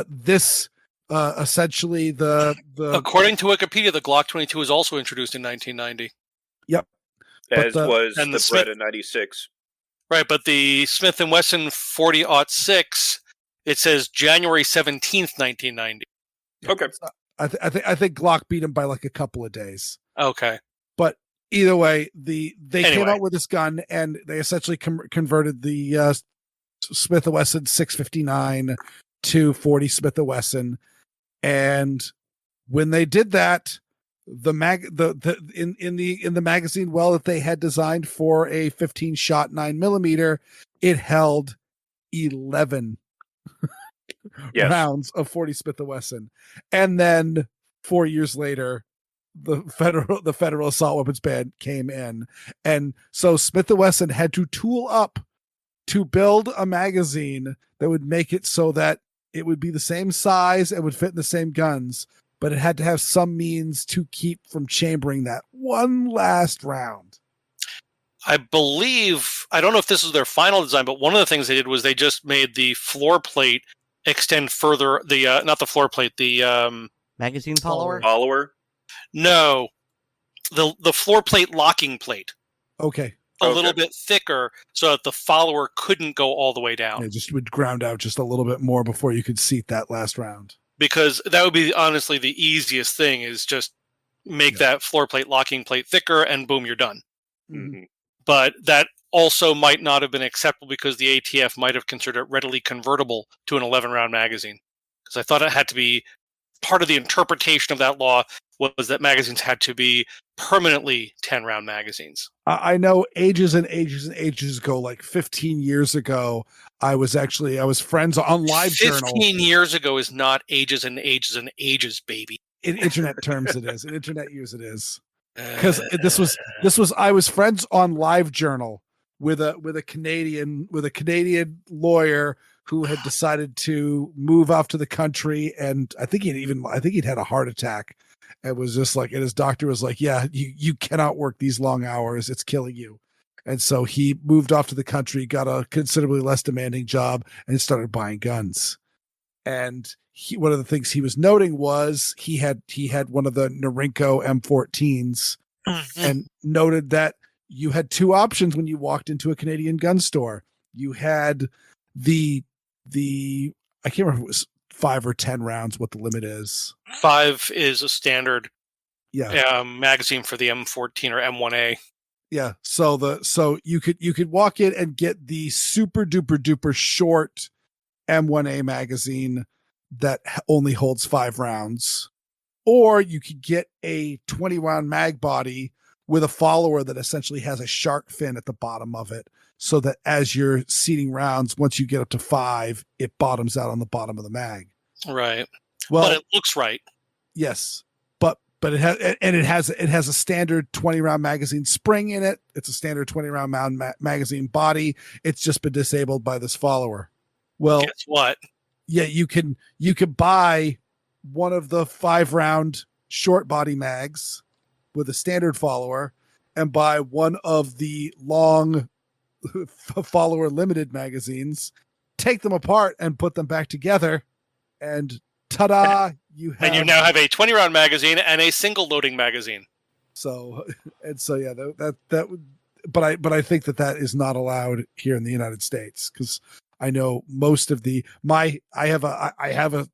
this essentially the according to Wikipedia, the Glock 22 was also introduced in 1990. Yep. As was and the the Smith- Beretta 96. Right, but the Smith & Wesson 40-06, it says January 17th, 1990. Okay. I think Glock beat him by like a couple of days. Okay. But either way, they came out with this gun, and they essentially converted the Smith & Wesson 659 to 40 Smith & Wesson. And when they did that, in the magazine well that they had designed for a 15-shot 9mm, it held 11 rounds of 40 Smith & Wesson. And then 4 years later, the federal assault weapons ban came in, and so Smith & Wesson had to tool up to build a magazine that would make it so that it would be the same size and would fit in the same guns, but it had to have some means to keep from chambering that one last round. I believe, I don't know if this was their final design, but one of the things they did was they just made the floor plate extend further. Not the floor plate, the magazine follower. No, the floor plate locking plate. Okay. A little bit thicker so that the follower couldn't go all the way down. It just would ground out just a little bit more before you could seat that last round. Because that would be honestly the easiest thing, is just make that floor plate locking plate thicker and boom, you're done. Mm-hmm. But that also might not have been acceptable because the ATF might have considered it readily convertible to an 11-round magazine. Because I thought it had to be part of the interpretation of that law was that magazines had to be permanently 10-round magazines. I know ages and ages and ages ago, like 15 years ago, I was friends on LiveJournal. 15 years ago is not ages and ages and ages, baby. In internet terms, it is. In internet use, it is. Because I was friends on LiveJournal with a Canadian lawyer who had decided to move off to the country, and I think he'd had a heart attack. It was just like, and his doctor was like, yeah, you cannot work these long hours. It's killing you. And so he moved off to the country, got a considerably less demanding job, and started buying guns. And one of the things he was noting was he had one of the Norinco M14s, and noted that you had two options when you walked into a Canadian gun store. You had the I can't remember if it was 5 or 10 rounds, what the limit is. 5 is a standard magazine for the M14 or M1A. Yeah. So you could walk in and get the super duper duper short M1A magazine that only holds 5 rounds, or you could get a 20-round mag body with a follower that essentially has a shark fin at the bottom of it, so that as you're seating rounds, once you get up to 5, it bottoms out on the bottom of the mag. Right. Well, but it looks right. Yes. But it has a standard 20-round magazine spring in it. It's a standard 20-round magazine body. It's just been disabled by this follower. Well, guess what? Yeah, you can buy one of the 5-round short body mags with a standard follower, and buy one of the long follower limited magazines, take them apart and put them back together, and ta-da, you now have a 20-round magazine and a single loading magazine. So yeah, that would, but I think that is not allowed here in the United States, because I know most of I have a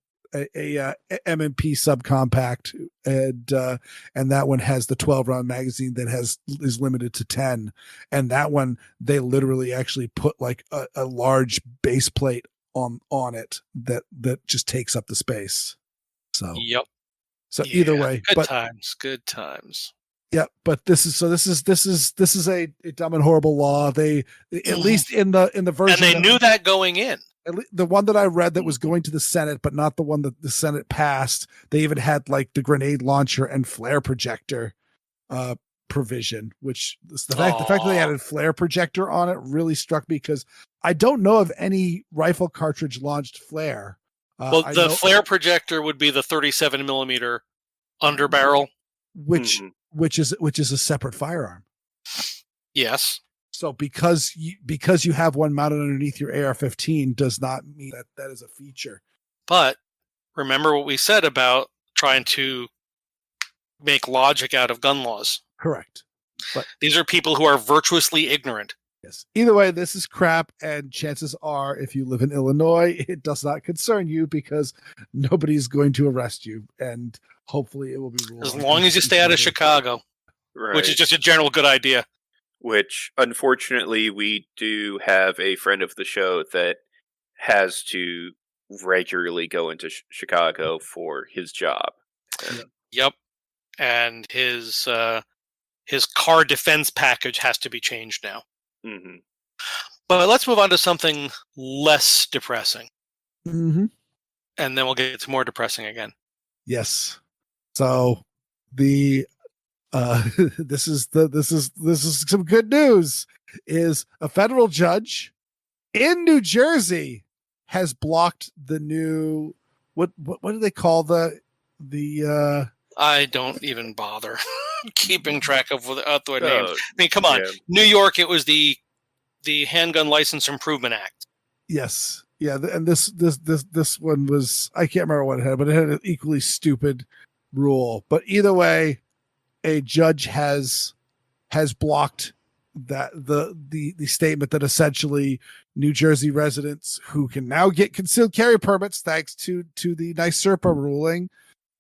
M&P subcompact, and that one has the 12-round magazine that is limited to 10, and that one they literally actually put like a large base plate on it that just takes up the space. So yep. So either way, good times. Yeah, but this is a dumb and horrible law. They, at least in the version, and they knew that going in. The one that I read that was going to the Senate, but not the one that the Senate passed, they even had like the grenade launcher and flare projector provision, which the fact that they added flare projector on it really struck me, because I don't know of any rifle cartridge launched flare. The flare projector would be the 37 millimeter underbarrel, which is a separate firearm. Yes. So because you have one mounted underneath your AR-15 does not mean that is a feature. But remember what we said about trying to make logic out of gun laws. Correct. But these are people who are virtuously ignorant. Yes. Either way, this is crap, and chances are, if you live in Illinois, it does not concern you because nobody's going to arrest you, and hopefully it will be ruled. As long as you stay out of Chicago, right. Which is just a general good idea. Which, unfortunately, we do have a friend of the show that has to regularly go into Chicago for his job. Yep. And his car defense package has to be changed now. Mm-hmm. But let's move on to something less depressing. Mm-hmm. And then we'll get to more depressing again. Yes. So the this is some good news. Is a federal judge in New Jersey has blocked the new what do they call the I don't even bother keeping track of the other names. I mean, come on. Yeah. New York, it was the Handgun License Improvement Act. Yes. Yeah, and this one was, I can't remember what it had, but it had an equally stupid rule. But either way, a judge has blocked that the statement that essentially New Jersey residents who can now get concealed carry permits thanks to the NYSERPA ruling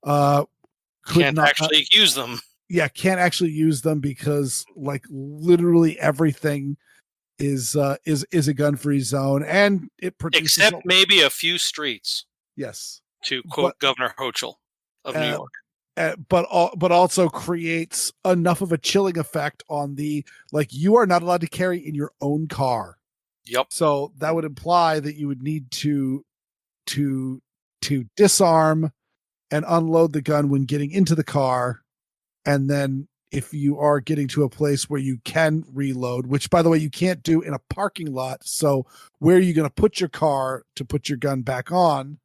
can't actually use them. Yeah, can't actually use them because like literally everything is a gun-free zone, and it produces except maybe a few streets. Yes, to quote Governor Hochul of New York. But also creates enough of a chilling effect on the, like, you are not allowed to carry in your own car. Yep. So that would imply that you would need to disarm and unload the gun when getting into the car, and then if you are getting to a place where you can reload, which by the way you can't do in a parking lot, so where are you going to put your car to put your gun back on?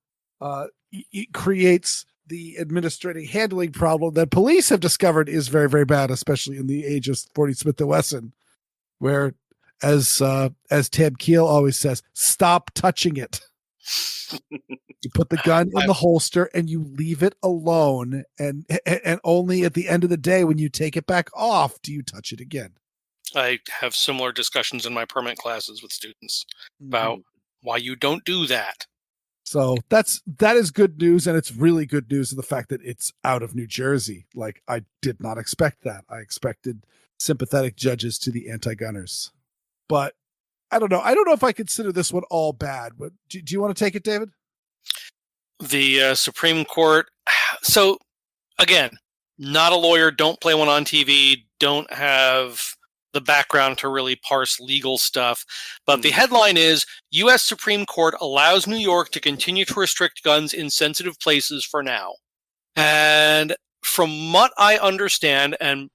It creates the administrative handling problem that police have discovered is very, very bad, especially in the age of 40 Smith & Wesson, where, as Tab Keel always says, stop touching it. You put the gun in the holster and you leave it alone, and only at the end of the day when you take it back off do you touch it again. I have similar discussions in my permanent classes with students about why you don't do that. So that is good news, and it's really good news in the fact that it's out of New Jersey. Like, I did not expect that. I expected sympathetic judges to the anti-gunners. But I don't know. I don't know if I consider this one all bad. But do you want to take it, David? The Supreme Court. So, again, not a lawyer. Don't play one on TV. Don't have the background to really parse legal stuff. But the headline is, U.S. Supreme Court allows New York to continue to restrict guns in sensitive places for now. And from what I understand, and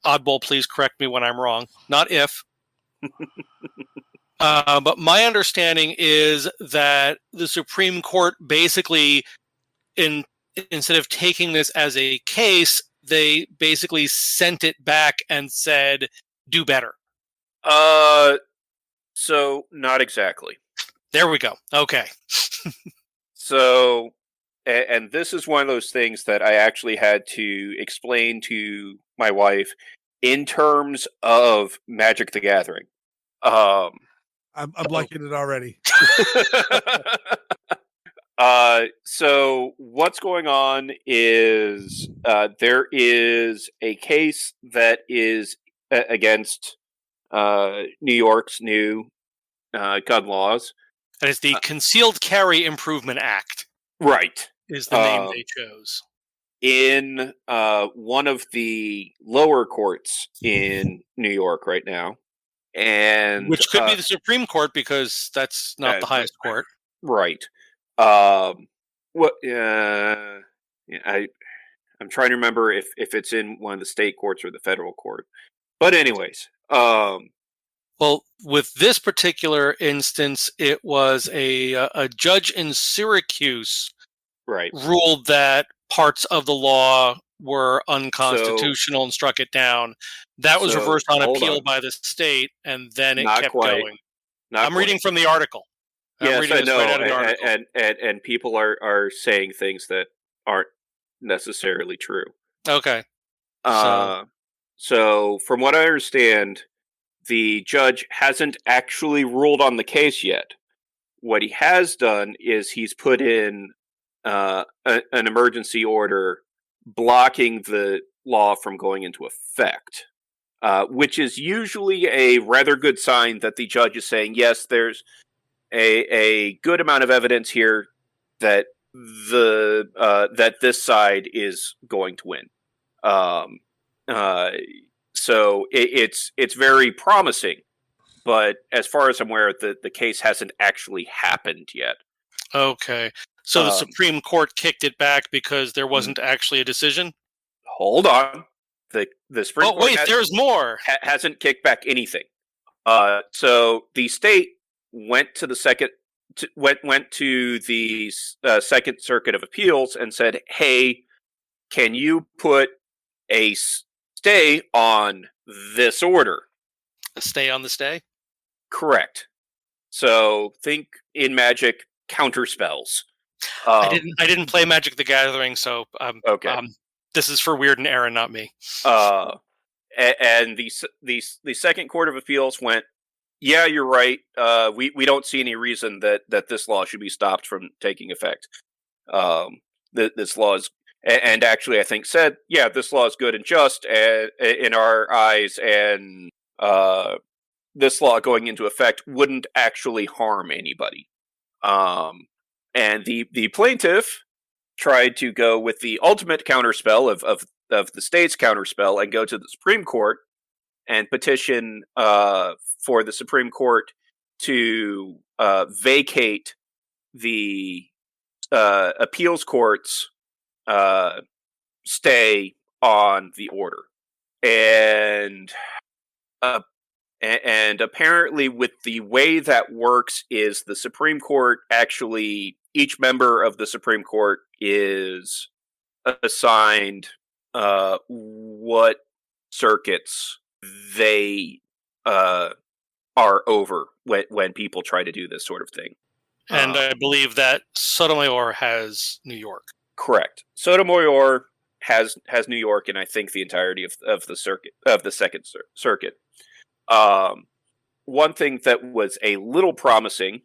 Oddball, please correct me when I'm wrong, not if. But my understanding is that the Supreme Court basically, instead of taking this as a case, they basically sent it back and said, do better. So not exactly. There we go. Okay. So, and this is one of those things that I actually had to explain to my wife in terms of Magic the Gathering. I'm liking it already. So what's going on is there is a case that is against New York's new gun laws. And it's the Concealed Carry Improvement Act. Right. Is the name they chose. In one of the lower courts in New York right now. And which could be the Supreme Court, because that's not the highest court. Right. I'm trying to remember if it's in one of the state courts or the federal court. But anyways, Well, with this particular instance, it was a judge in Syracuse right. ruled that parts of the law were unconstitutional and struck it down. That was reversed on appeal by the state, and then it kept going. I'm reading from the article. Yes, I know, right out of the article. And people are saying things that aren't necessarily true. Okay. So from what I understand, the judge hasn't actually ruled on the case yet. What he has done is he's put in an emergency order blocking the law from going into effect, which is usually a rather good sign that the judge is saying, yes, there's a good amount of evidence here that that this side is going to win. So it's very promising, but as far as I'm aware, the case hasn't actually happened yet. Okay, so the Supreme Court kicked it back because there wasn't actually a decision? Hold on. The Supreme Court there's more. Hasn't kicked back anything. So the state went to the Second Circuit of Appeals and said, "Hey, can you put a stay on this order?" A stay on the stay? Correct. So think in Magic counterspells. I didn't play Magic the Gathering, so okay. This is for Weer'd and Erin, not me. And the Second Court of Appeals went, yeah, you're right. We don't see any reason that this law should be stopped from taking effect. This law is, and actually I think said, yeah, this law is good and just in our eyes, and this law going into effect wouldn't actually harm anybody. And the plaintiff tried to go with the ultimate counterspell of the state's counterspell and go to the Supreme Court and petition for the Supreme Court to vacate the appeals court's stay on the order. And apparently with the way that works is the Supreme Court actually, each member of the Supreme Court is assigned what circuits they are over when people try to do this sort of thing. And I believe that Sotomayor has New York. Correct. Sotomayor has New York, and I think the entirety of the circuit of the Second Circuit. One thing that was a little promising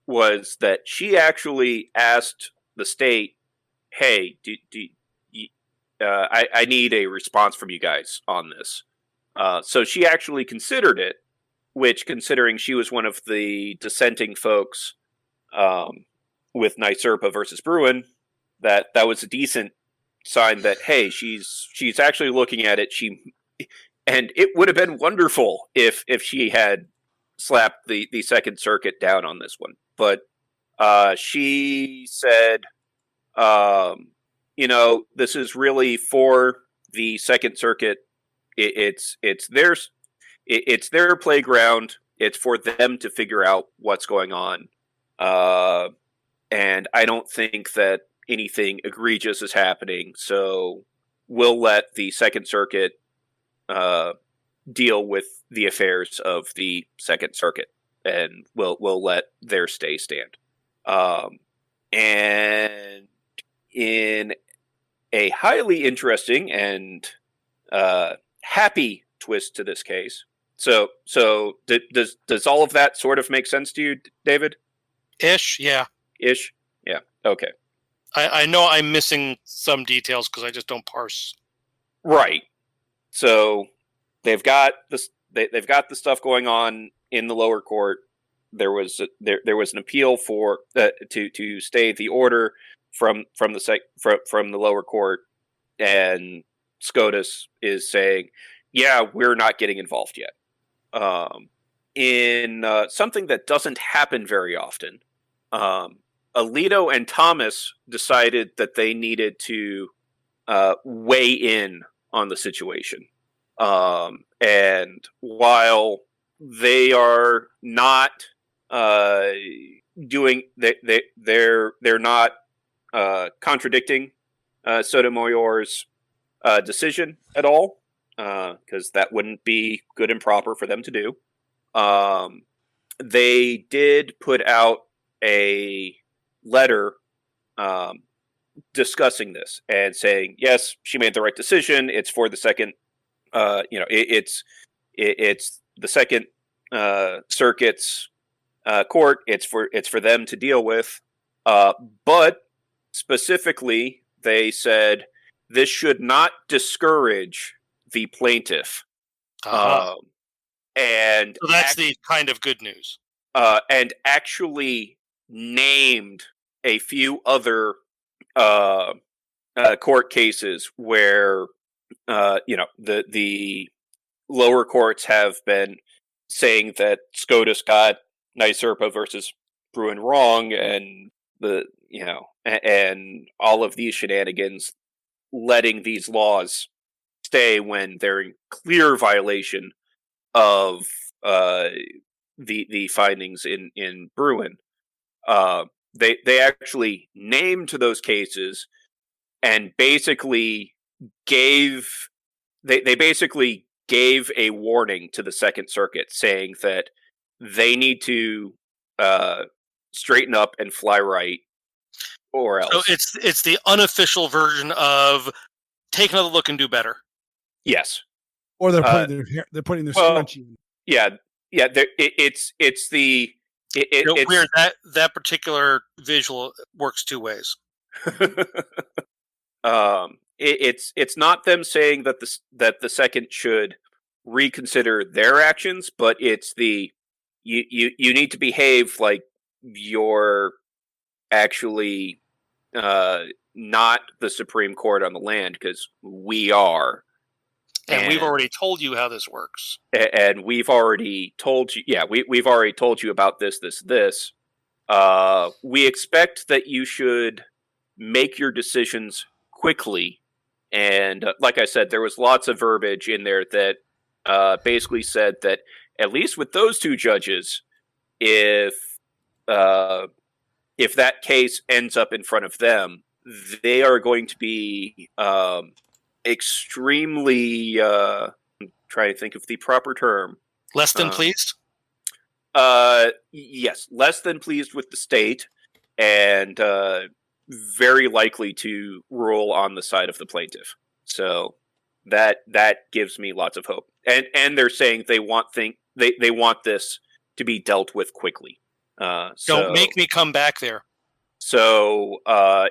was that she actually asked the state, "Hey, I need a response from you guys on this." So she actually considered it, which, considering she was one of the dissenting folks with NYSERPA versus Bruin, that was a decent sign that, hey, she's actually looking at it. And it would have been wonderful if she had slapped the Second Circuit down on this one. But she said, this is really for the Second Circuit. It's their playground. It's for them to figure out what's going on. And I don't think that anything egregious is happening. So we'll let the Second Circuit deal with the affairs of the Second Circuit, and we'll let their stay stand. And in a highly interesting and happy twist to this case, so does all of that sort of make sense to you, David? Ish, yeah. Okay. I know I'm missing some details because I just don't parse. Right. So they've got this. They've got the stuff going on in the lower court. There was an appeal for to stay the order from the lower court, and SCOTUS is saying, yeah, we're not getting involved yet. In something that doesn't happen very often, Alito and Thomas decided that they needed to weigh in on the situation. And while they are not doing, they're not contradicting Sotomayor's decision at all, because that wouldn't be good and proper for them to do. They did put out a letter discussing this and saying, yes, she made the right decision. It's for the second, it's the Second Circuit's court. It's for them to deal with. But specifically, they said this should not discourage the plaintiff. And so that's the kind of good news. And actually named a few other court cases where the lower courts have been saying that SCOTUS got NYSERPA versus Bruin wrong, and and all of these shenanigans, letting these laws stay when they're in clear violation of the findings in Bruin. They actually named those cases and basically gave a warning to the Second Circuit, saying that they need to straighten up and fly right, or else. So it's the unofficial version of take another look and do better. Yes. Or they're putting their scrunchie in. Yeah. It's Weird that particular visual works two ways. It's not them saying that the second should reconsider their actions, but it's you need to behave like you're actually not the Supreme Court on the land, because we are. And we've already told you how this works. And we've already told you, we've already told you about this. We expect that you should make your decisions quickly. And like I said, there was lots of verbiage in there that basically said that, at least with those two judges, if that case ends up in front of them, they are going to be extremely I'm trying to think of the proper term. Less than pleased? Yes, less than pleased with the state, and very likely to rule on the side of the plaintiff. So that gives me lots of hope. And they're saying they want this to be dealt with quickly. Don't make me come back there. So I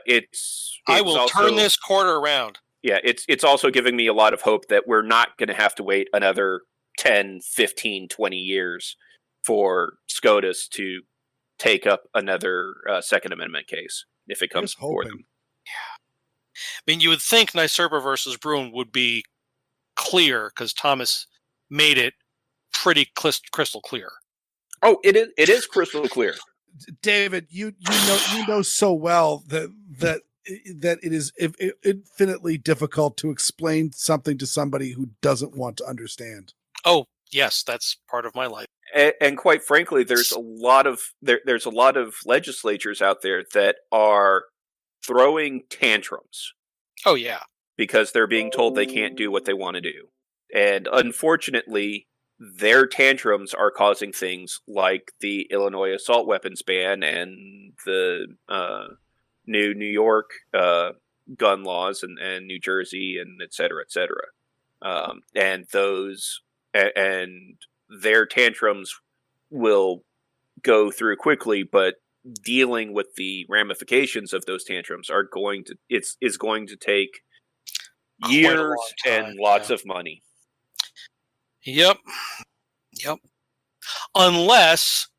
will also turn this quarter around. Yeah, it's also giving me a lot of hope that we're not going to have to wait another 10, 15, 20 years for SCOTUS to take up another Second Amendment case if it comes for them. Yeah. I mean, you would think NYSERPA versus Bruin would be clear, because Thomas made it pretty crystal clear. Oh, it is crystal clear. David, you know so well that it is infinitely difficult to explain something to somebody who doesn't want to understand. Oh, yes, that's part of my life. And quite frankly, there's a lot of legislatures out there that are throwing tantrums. Oh, yeah. Because they're being told they can't do what they want to do. And unfortunately, their tantrums are causing things like the Illinois assault weapons ban and the new New York gun laws and New Jersey and et cetera, and their tantrums will go through quickly, but dealing with the ramifications of those tantrums is going to take years and lots of money. Yep. Unless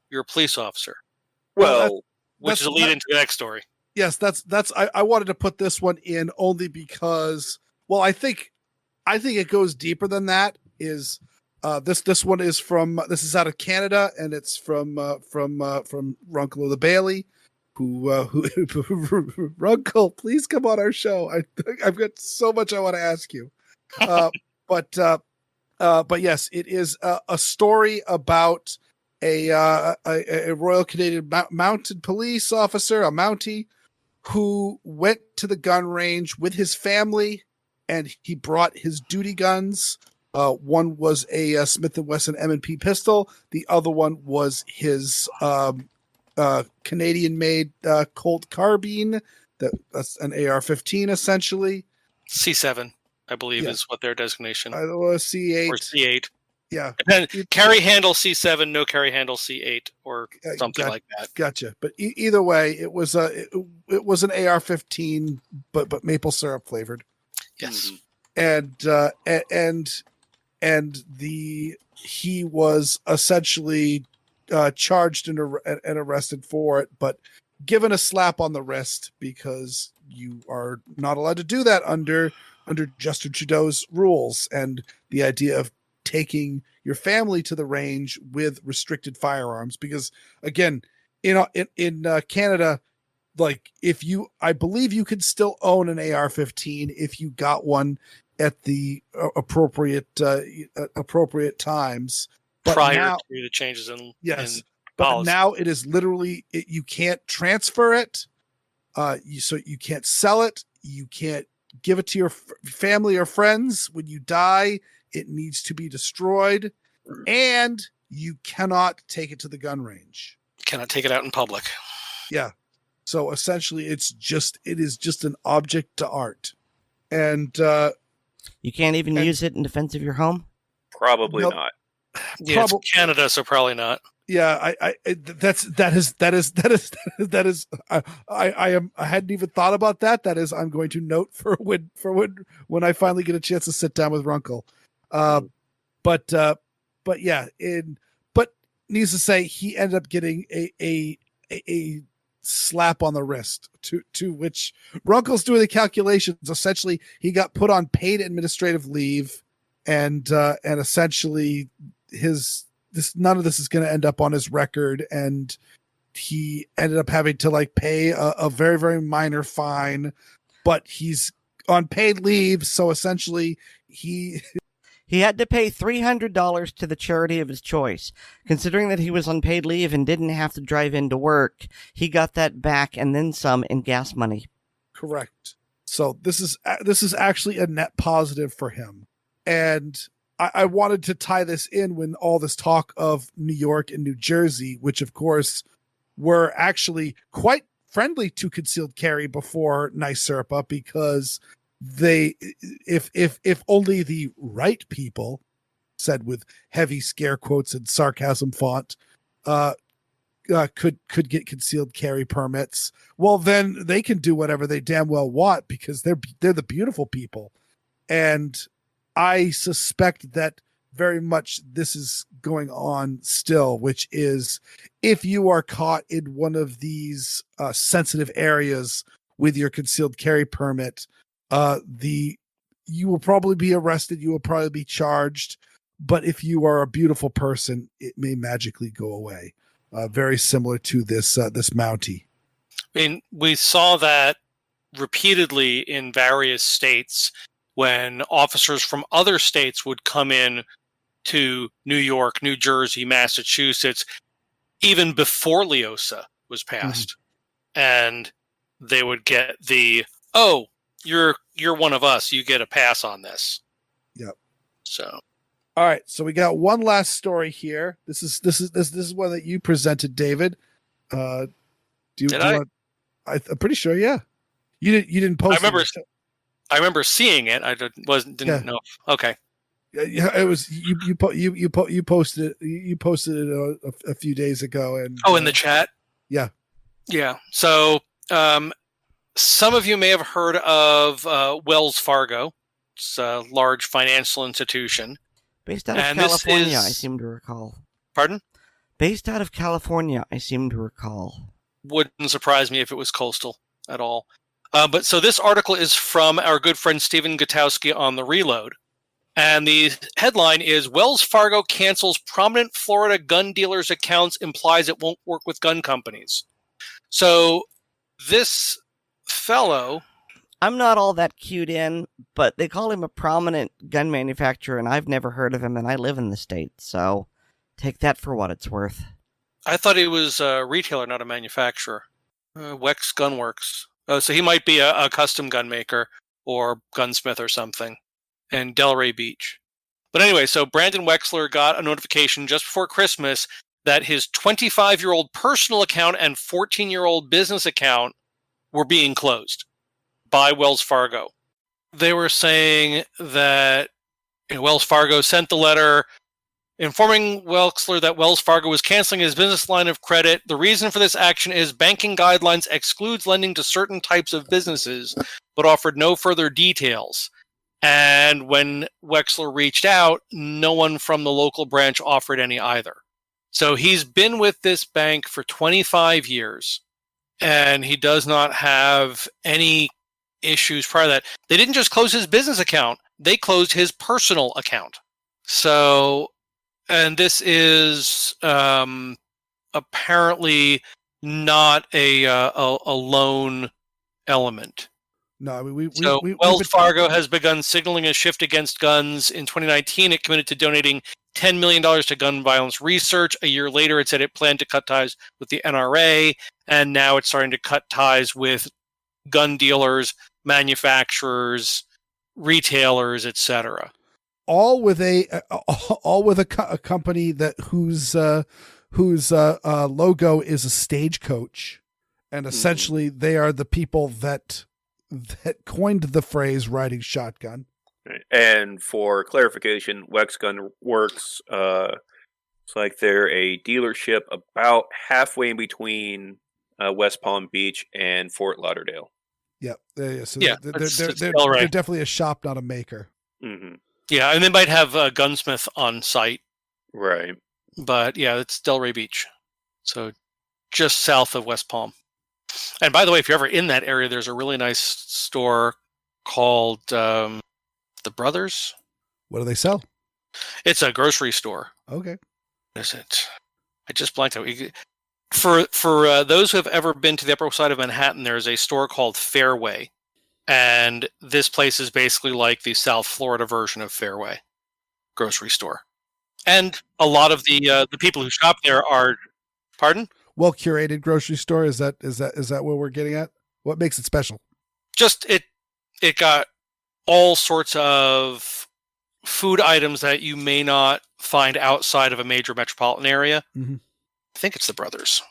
you're a police officer. Well, which is a lead into the next story. Yes, that's I wanted to put this one in only because, well, I think it goes deeper than that. Is this one is out of Canada, and it's from Ronquillo the Bailey, Runkle, please come on our show. I've got so much I want to ask you. But yes, it is a story about a Royal Canadian Mounted Police officer, a Mountie, who went to the gun range with his family, and he brought his duty guns. One was a Smith & Wesson M&P pistol. The other one was his Canadian-made Colt carbine. That's an AR-15, essentially. C7, I believe, is what their designation. C8. Or C8. Yeah. Carry handle C7, no carry handle C8, or something like that. Gotcha. But either way, it was an AR-15, but maple syrup flavored. Yes. And he was essentially charged and arrested for it, but given a slap on the wrist because you are not allowed to do that under Justin Trudeau's rules, and the idea of taking your family to the range with restricted firearms. Because again, in Canada, like I believe you could still own an AR-15 if you got one at the appropriate times. But prior to the changes in yes, in but policy. now it is literally you can't transfer it. So you can't sell it. You can't give it to your family or friends. When you die, it needs to be destroyed, and you cannot take it to the gun range. Cannot take it out in public. Yeah. So essentially, it is just an object to art, and you can't even use it in defense of your home. Probably not. Yeah, it's Canada, so probably not. Yeah, I hadn't even thought about that. That is, I'm going to note for when I finally get a chance to sit down with Runkle. But needs to say, he ended up getting a slap on the wrist, to which Runkle's doing the calculations. Essentially, he got put on paid administrative leave, and essentially none of this is going to end up on his record, and he ended up having to pay a very, very minor fine, but he's on paid leave, so essentially he had to pay $300 to the charity of his choice. Considering that he was on paid leave and didn't have to drive into work, he got that back and then some in gas money. Correct. So this is actually a net positive for him. And I wanted to tie this in when all this talk of New York and New Jersey, which of course were actually quite friendly to concealed carry before NYSERPA, because if only the right people, said with heavy scare quotes and sarcasm font, could get concealed carry permits, well, then they can do whatever they damn well want, because they're the beautiful people. And I suspect that very much this is going on still, which is, if you are caught in one of these sensitive areas with your concealed carry permit, you will probably be arrested. You will probably be charged. But if you are a beautiful person, it may magically go away. Very similar to this Mountie. I mean, we saw that repeatedly in various states when officers from other states would come in to New York, New Jersey, Massachusetts, even before LEOSA was passed. Mm-hmm. And they would get you're one of us, you get a pass on this. Yep. So, all right. So we got one last story here. This is one that you presented, David. I'm pretty sure. Yeah. You didn't post. I remember seeing it. I didn't know. Okay. Yeah, it was you posted it a few days ago, and in the chat. Yeah. So, some of you may have heard of Wells Fargo. It's a large financial institution based out of California. I seem to recall. Pardon? Based out of California, I seem to recall. Wouldn't surprise me if it was coastal at all. But so this article is from our good friend Stephen Gutowski on The Reload. And the headline is, Wells Fargo cancels prominent Florida gun dealers' accounts, implies it won't work with gun companies. So this fellow, I'm not all that cued in, but they call him a prominent gun manufacturer, and I've never heard of him, and I live in the States, so take that for what it's worth. I thought he was a retailer, not a manufacturer. Wex Gunworks. Oh, so he might be a custom gun maker or gunsmith or something in Delray Beach. But anyway, so Brandon Wexler got a notification just before Christmas that his 25-year-old personal account and 14-year-old business account were being closed by Wells Fargo. They were saying that Wells Fargo sent the letter informing Wexler that Wells Fargo was canceling his business line of credit. The reason for this action is banking guidelines excludes lending to certain types of businesses, but offered no further details. And when Wexler reached out, no one from the local branch offered any either. So he's been with this bank for 25 years, and he does not have any issues prior to that. They didn't just close his business account, they closed his personal account. So, and this is apparently not a loan element. No, I mean, Wells Fargo has begun signaling a shift against guns. In 2019, it committed to donating $10 million to gun violence research. A year later, it said it planned to cut ties with the NRA, and now it's starting to cut ties with gun dealers, manufacturers, retailers, etc. All with a company whose logo is a stagecoach, and essentially they are the people that coined the phrase "riding shotgun." And for clarification, Wex Gun Works, it's like they're a dealership about halfway in between West Palm Beach and Fort Lauderdale. Yep. So Yeah, they're definitely a shop, not a maker. Mm-hmm. Yeah, and they might have a gunsmith on site. Right. But yeah, it's Delray Beach. So just south of West Palm. And by the way, if you're ever in that area, there's a really nice store called The Brothers. What do they sell? It's a grocery store. Okay. What is it? I just blanked out. For those who have ever been to the Upper West Side of Manhattan, there's a store called Fairway. And this place is basically like the South Florida version of Fairway grocery store. And a lot of the people who shop there are, pardon? Well curated grocery store. Is that what we're getting at? What makes it special? Just it got all sorts of food items that you may not find outside of a major metropolitan area. Mm-hmm. I think it's the Brothers.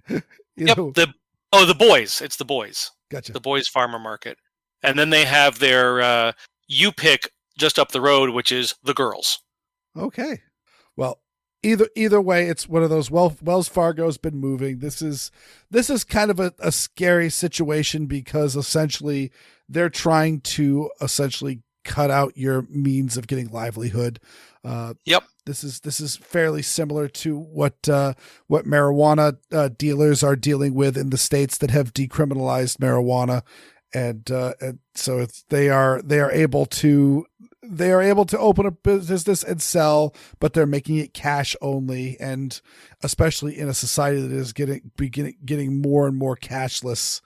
The Boys. It's the Boys. Gotcha. The Boys Farmer Market. And then they have their You Pick just up the road, which is the Girls. Okay. Well, either way, it's one of those. Wells Fargo's been moving. This is kind of a scary situation because essentially they're trying to essentially cut out your means of getting livelihood. Yep. This is fairly similar to what marijuana dealers are dealing with in the states that have decriminalized marijuana, and so they are able to open a business and sell, but they're making it cash only, and especially in a society that is getting more and more cashless.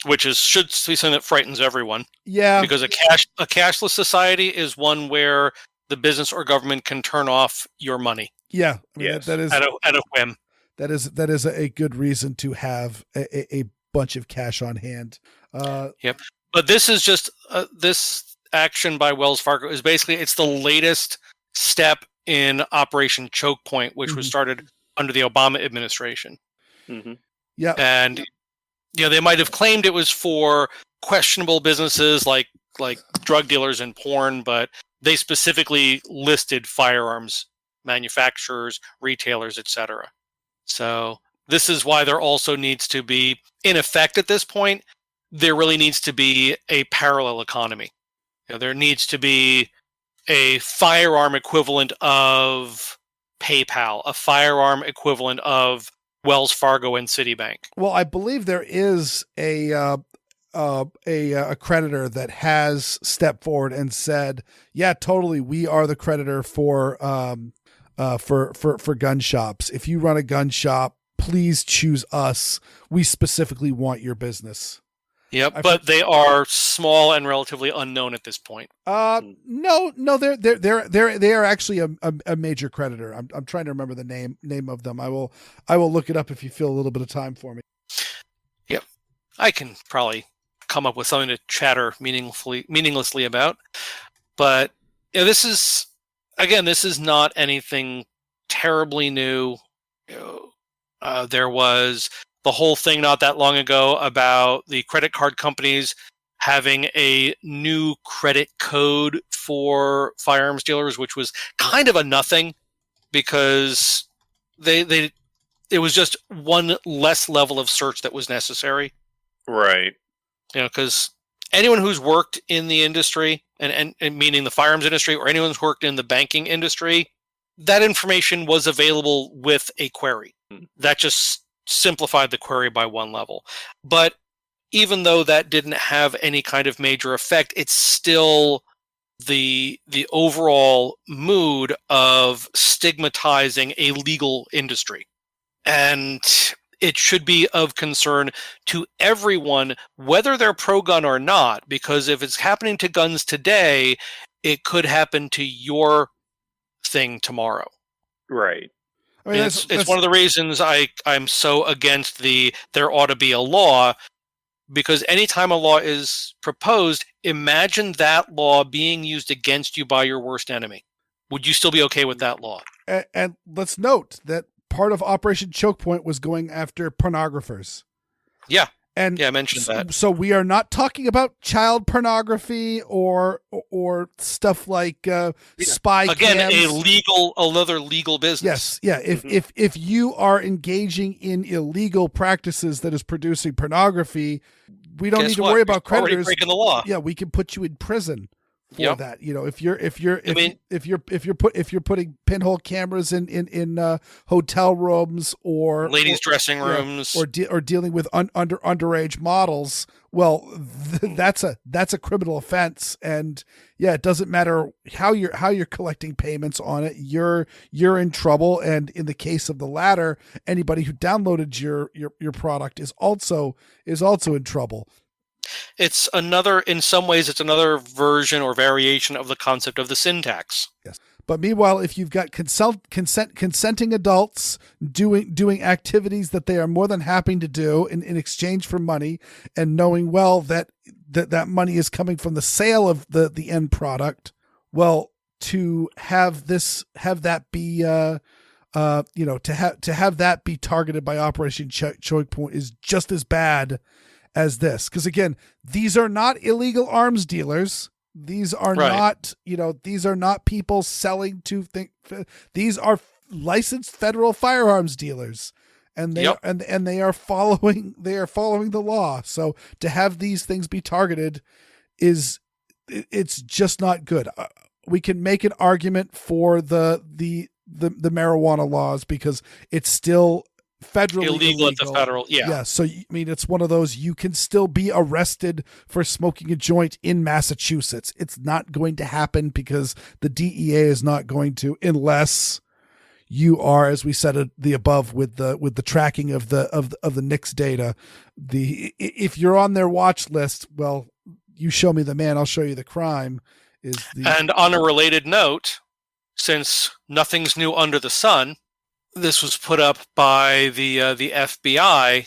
Which should be something that frightens everyone. Yeah, because a cashless society is one where the business or government can turn off your money. Yeah, I mean, yes. that is at a whim. That is a good reason to have a bunch of cash on hand. Yep. But this is just this action by Wells Fargo is basically it's the latest step in Operation Choke Point, which was started under the Obama administration. Mm-hmm. Yeah, and they might have claimed it was for questionable businesses like drug dealers and porn, but they specifically listed firearms manufacturers, retailers, etc. So this is why there also needs to be, in effect at this point, there really needs to be a parallel economy. There needs to be a firearm equivalent of PayPal, a firearm equivalent of Wells Fargo and Citibank. Well, I believe there is a creditor that has stepped forward and said, "Yeah, totally, we are the creditor for for gun shops. If you run a gun shop, please choose us. We specifically want your business. Yep, but they are small and relatively unknown at this point. No, they are actually a major creditor. I'm trying to remember the name of them. I will look it up if you feel a little bit of time for me. Yep, I can probably come up with something to chatter meaninglessly about. But this is not anything terribly new. There was the whole thing not that long ago about the credit card companies having a new credit code for firearms dealers, which was kind of a nothing because it was just one less level of search that was necessary. Right. Because anyone who's worked in the industry, and meaning the firearms industry, or anyone who's worked in the banking industry, that information was available with a query. That just simplified the query by one level. But even though that didn't have any kind of major effect, it's still the overall mood of stigmatizing a legal industry. And it should be of concern to everyone, whether they're pro-gun or not, because if it's happening to guns today, it could happen to your thing tomorrow. Right. I mean, it's one of the reasons I'm so against there ought to be a law, because anytime a law is proposed, imagine that law being used against you by your worst enemy. Would you still be okay with that law? And let's note that part of Operation Choke Point was going after pornographers. Yeah. And I mentioned that. So we are not talking about child pornography or stuff like spy again cams. Another legal business. Yes, yeah. If you are engaging in illegal practices that is producing pornography, we don't need to worry about creditors. Breaking the law. Yeah, we can put you in prison for that. If you're putting pinhole cameras in hotel rooms or ladies' dressing rooms or dealing with underage models, well, that's a criminal offense. And yeah, it doesn't matter how you're collecting payments on it. You're in trouble. And in the case of the latter, anybody who downloaded your product is also in trouble. In some ways, it's another version or variation of the concept of the sin tax. Yes. But meanwhile, if you've got consenting adults doing activities that they are more than happy to do in exchange for money, and knowing well that money is coming from the sale of the end product, well, to have that be targeted by Operation Choke Point is just as bad as this. Because again, these are not illegal arms dealers. These are not, these are not people selling these are licensed federal firearms dealers, and they are following the law. So to have these things be targeted it's just not good. We can make an argument for the marijuana laws because it's still federally illegal at the federal. Yeah. So it's one of those, you can still be arrested for smoking a joint in Massachusetts. It's not going to happen because the DEA is not going to, unless you are, as we said the above with the tracking of the NICS data. If you're on their watch list, well, you show me the man, I'll show you the crime. And on a related note, since nothing's new under the sun, this was put up by the FBI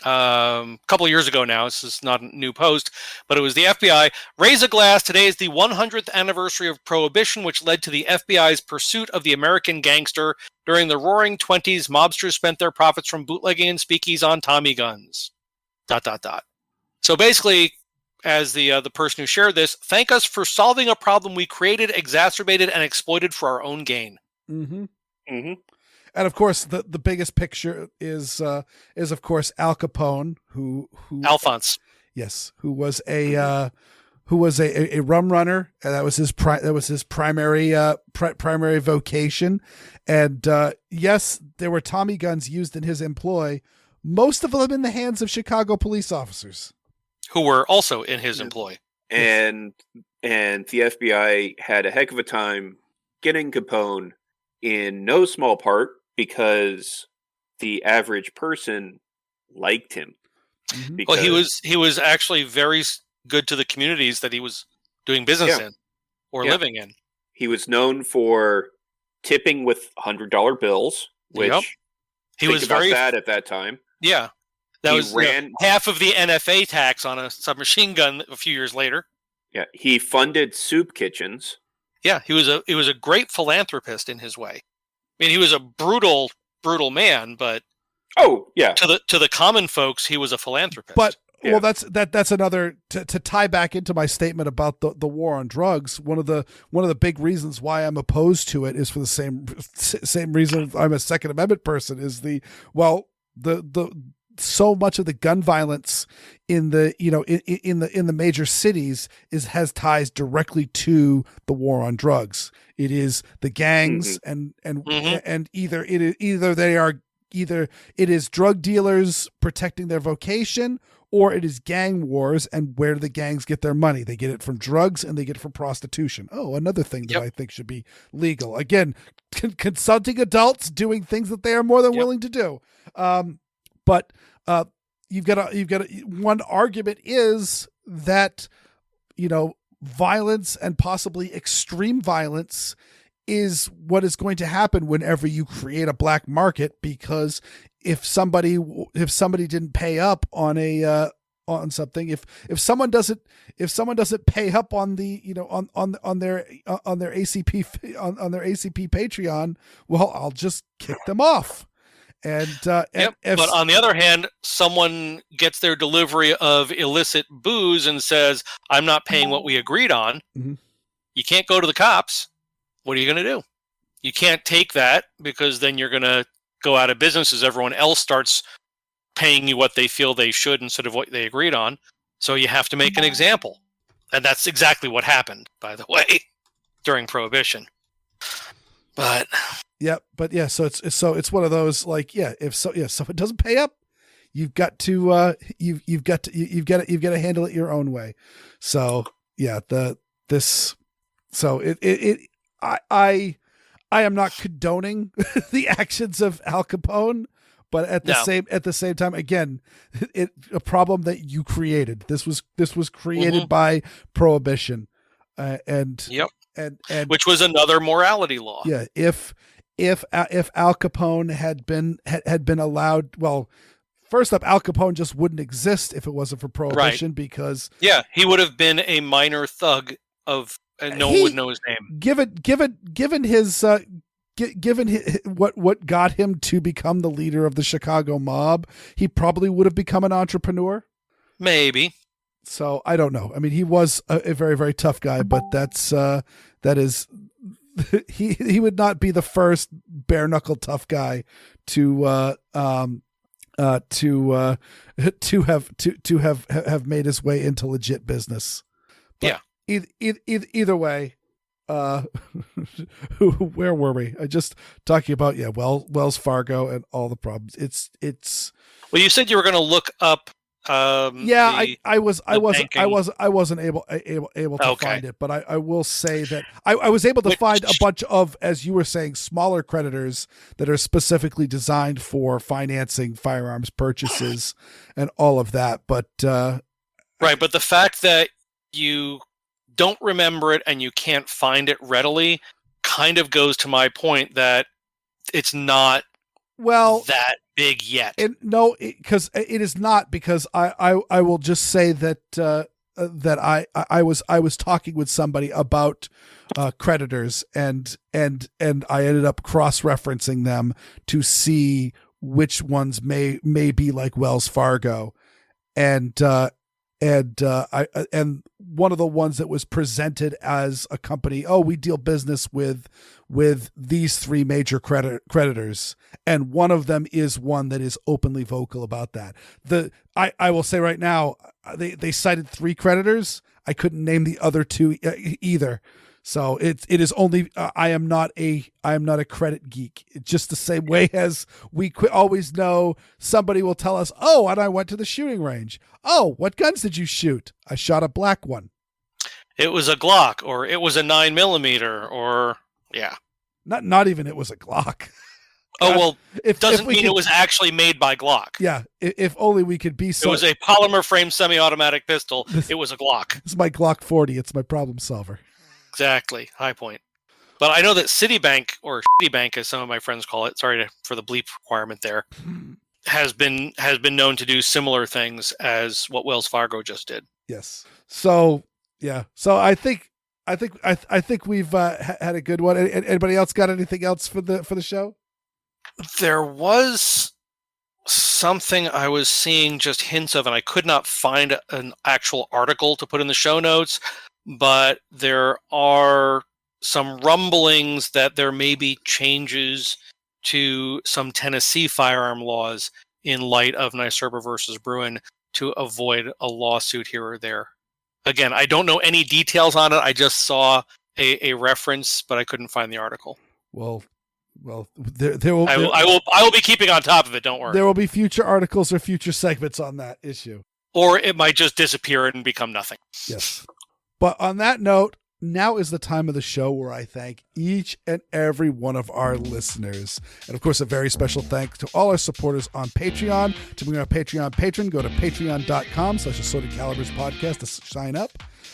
a couple of years ago now. This is not a new post, but it was the FBI. Raise a glass. Today is the 100th anniversary of Prohibition, which led to the FBI's pursuit of the American gangster. During the Roaring '20s, mobsters spent their profits from bootlegging and speakeasies on Tommy guns. ... So basically, as the person who shared this, thank us for solving a problem we created, exacerbated, and exploited for our own gain. Mm-hmm. Mm-hmm. And of course, the biggest picture is of course Al Capone, who Alphonse, yes, who was a rum runner, and that was his primary vocation. And yes, there were Tommy guns used in his employ, most of them in the hands of Chicago police officers, who were also in his employ. And the FBI had a heck of a time getting Capone in no small part because the average person liked him. Mhm. Well, he was actually very good to the communities that he was doing business in or living in. He was known for tipping with $100 bills, which he was about very that at that time. Yeah, that He was ran half of the NFA tax on a submachine gun a few years later. Yeah, he funded soup kitchens. Yeah, he was a great philanthropist in his way. I mean, he was a brutal man, but to the common folks, he was a philanthropist. But well, that's another to tie back into my statement about the war on drugs. One of the big reasons why I'm opposed to it is for the same reason I'm a Second Amendment person. Is the so much of the gun violence in the in the major cities has ties directly to the war on drugs. It is the gangs and either it is drug dealers protecting their vocation, or it is gang wars. And where do the gangs get their money? They get it from drugs and they get it from prostitution. Oh, another thing that I think should be legal. Again, consulting adults doing things that they are more than willing to do. But you've got one argument is that, violence and possibly extreme violence is what is going to happen whenever you create a black market, because if somebody didn't pay up on on something, if someone doesn't pay up on the on their ACP on their ACP Patreon, well, I'll just kick them off. But on the other hand, someone gets their delivery of illicit booze and says, "I'm not paying what we agreed on." Mm-hmm. You can't go to the cops. What are you going to do? You can't take that, because then you're going to go out of business as everyone else starts paying you what they feel they should instead of what they agreed on. So you have to make an example. And that's exactly what happened, by the way, during Prohibition. So it's one of those, like, if someone doesn't pay up, you've got to handle it your own way. So I am not condoning the actions of Al Capone, but at the same time, again, a problem that you created. This was created by Prohibition, and which was another morality law. Yeah, if Al Capone had been allowed, well, first up, Al Capone just wouldn't exist if it wasn't for Prohibition, because he would have been a minor thug and no one would know his name. Given his what got him to become the leader of the Chicago mob, he probably would have become an entrepreneur. Maybe. So I don't know. I mean, he was a very, very tough guy, but he would not be the first bare knuckle tough guy to have made his way into legit business. But either way, where were we? I just talking about Wells Fargo and all the problems. It's well, you said you were going to look up. I wasn't able to find it, but I will say that I was able to find a bunch of, as you were saying, smaller creditors that are specifically designed for financing firearms purchases and all of that. But but the fact that you don't remember it and you can't find it readily kind of goes to my point that it's not that big yet. Because it is not, because I will just say that that I was talking with somebody about creditors and I ended up cross-referencing them to see which ones may be like Wells Fargo, and one of the ones that was presented as a company, we deal business with these three major creditors, and one of them is one that is openly vocal about that. I will say right now, they cited three creditors. I couldn't name the other two either. So it is only I am not a credit geek. It's just the same way as we always know somebody will tell us, and I went to the shooting range. Oh, what guns did you shoot? I shot a black one. It was a Glock, or it was a 9mm, or Not even it was a Glock. Oh, well, If doesn't we mean could- it was actually made by Glock. Yeah, if only we could be It so. was a polymer frame semi-automatic pistol. It was a Glock. This is my Glock 40. It's my problem solver. Exactly. High point. But I know that Citibank, or Shittybank as some of my friends call it, sorry for the bleep requirement there, has been known to do similar things as what Wells Fargo just did. Yes. So yeah. So I think we've had a good one. Anybody else got anything else for the show? There was something I was seeing just hints of, and I could not find an actual article to put in the show notes, but there are some rumblings that there may be changes to some Tennessee firearm laws in light of NYSERDA versus Bruin to avoid a lawsuit here or there. Again, I don't know any details on it. I just saw a reference, but I couldn't find the article. Well, there will. I will be keeping on top of it. Don't worry. There will be future articles or future segments on that issue. Or it might just disappear and become nothing. Yes. But on that note, now is the time of the show where I thank each and every one of our listeners. And of course, a very special thanks to all our supporters on Patreon. To become a Patreon patron, go to patreon.com/Assorted Calibers Podcast to sign up.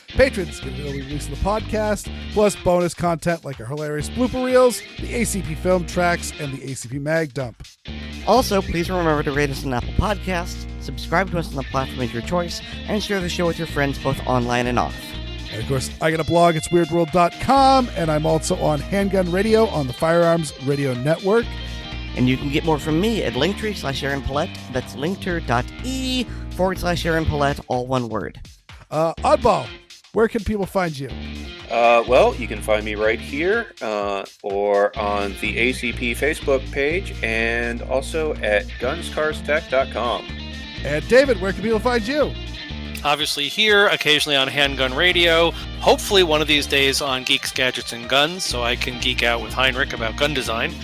Patrons get an early release of the podcast, plus bonus content like our hilarious blooper reels, the ACP film tracks, and the ACP mag dump. Also, please remember to rate us on Apple Podcasts, subscribe to us on the platform of your choice, and share the show with your friends both online and off. And of course, I got a blog. It's weirdworld.com, and I'm also on Handgun Radio on the Firearms Radio Network. And you can get more from me at linktree/Erin Paulette. That's linktree.ee/Erin Paulette, all one word. Oddball, where can people find you? Well, you can find me right here or on the ACP Facebook page and also at gunscarstech.com. And David, where can people find you? Obviously here, occasionally on Handgun Radio, hopefully one of these days on Geeks, Gadgets, and Guns, so I can geek out with Heinrich about gun design.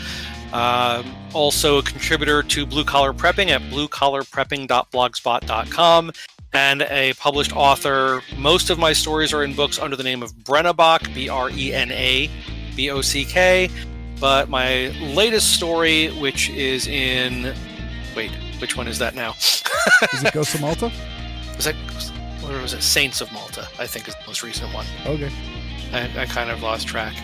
Also a contributor to Blue Collar Prepping at bluecollarprepping.blogspot.com, and a published author. Most of my stories are in books under the name of Brennabock, BRENABOCK, but my latest story, which is in... Wait, which one is that now? Is it Ghosts of Malta? Or was it Saints of Malta? I think is the most recent one. Okay. I kind of lost track.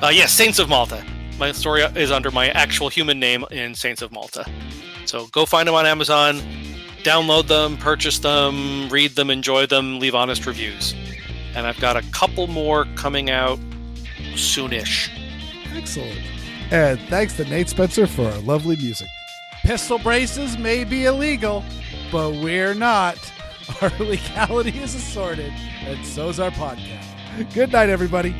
Yes, Saints of Malta. My story is under my actual human name in Saints of Malta. So go find them on Amazon, download them, purchase them, read them, enjoy them, leave honest reviews. And I've got a couple more coming out soonish. Excellent. And thanks to Nate Spencer for our lovely music. Pistol braces may be illegal, but we're not. Our legality is assorted, and so's our podcast. Good night, everybody.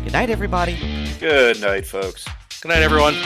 Good night, everybody. Good night, folks. Good night, everyone.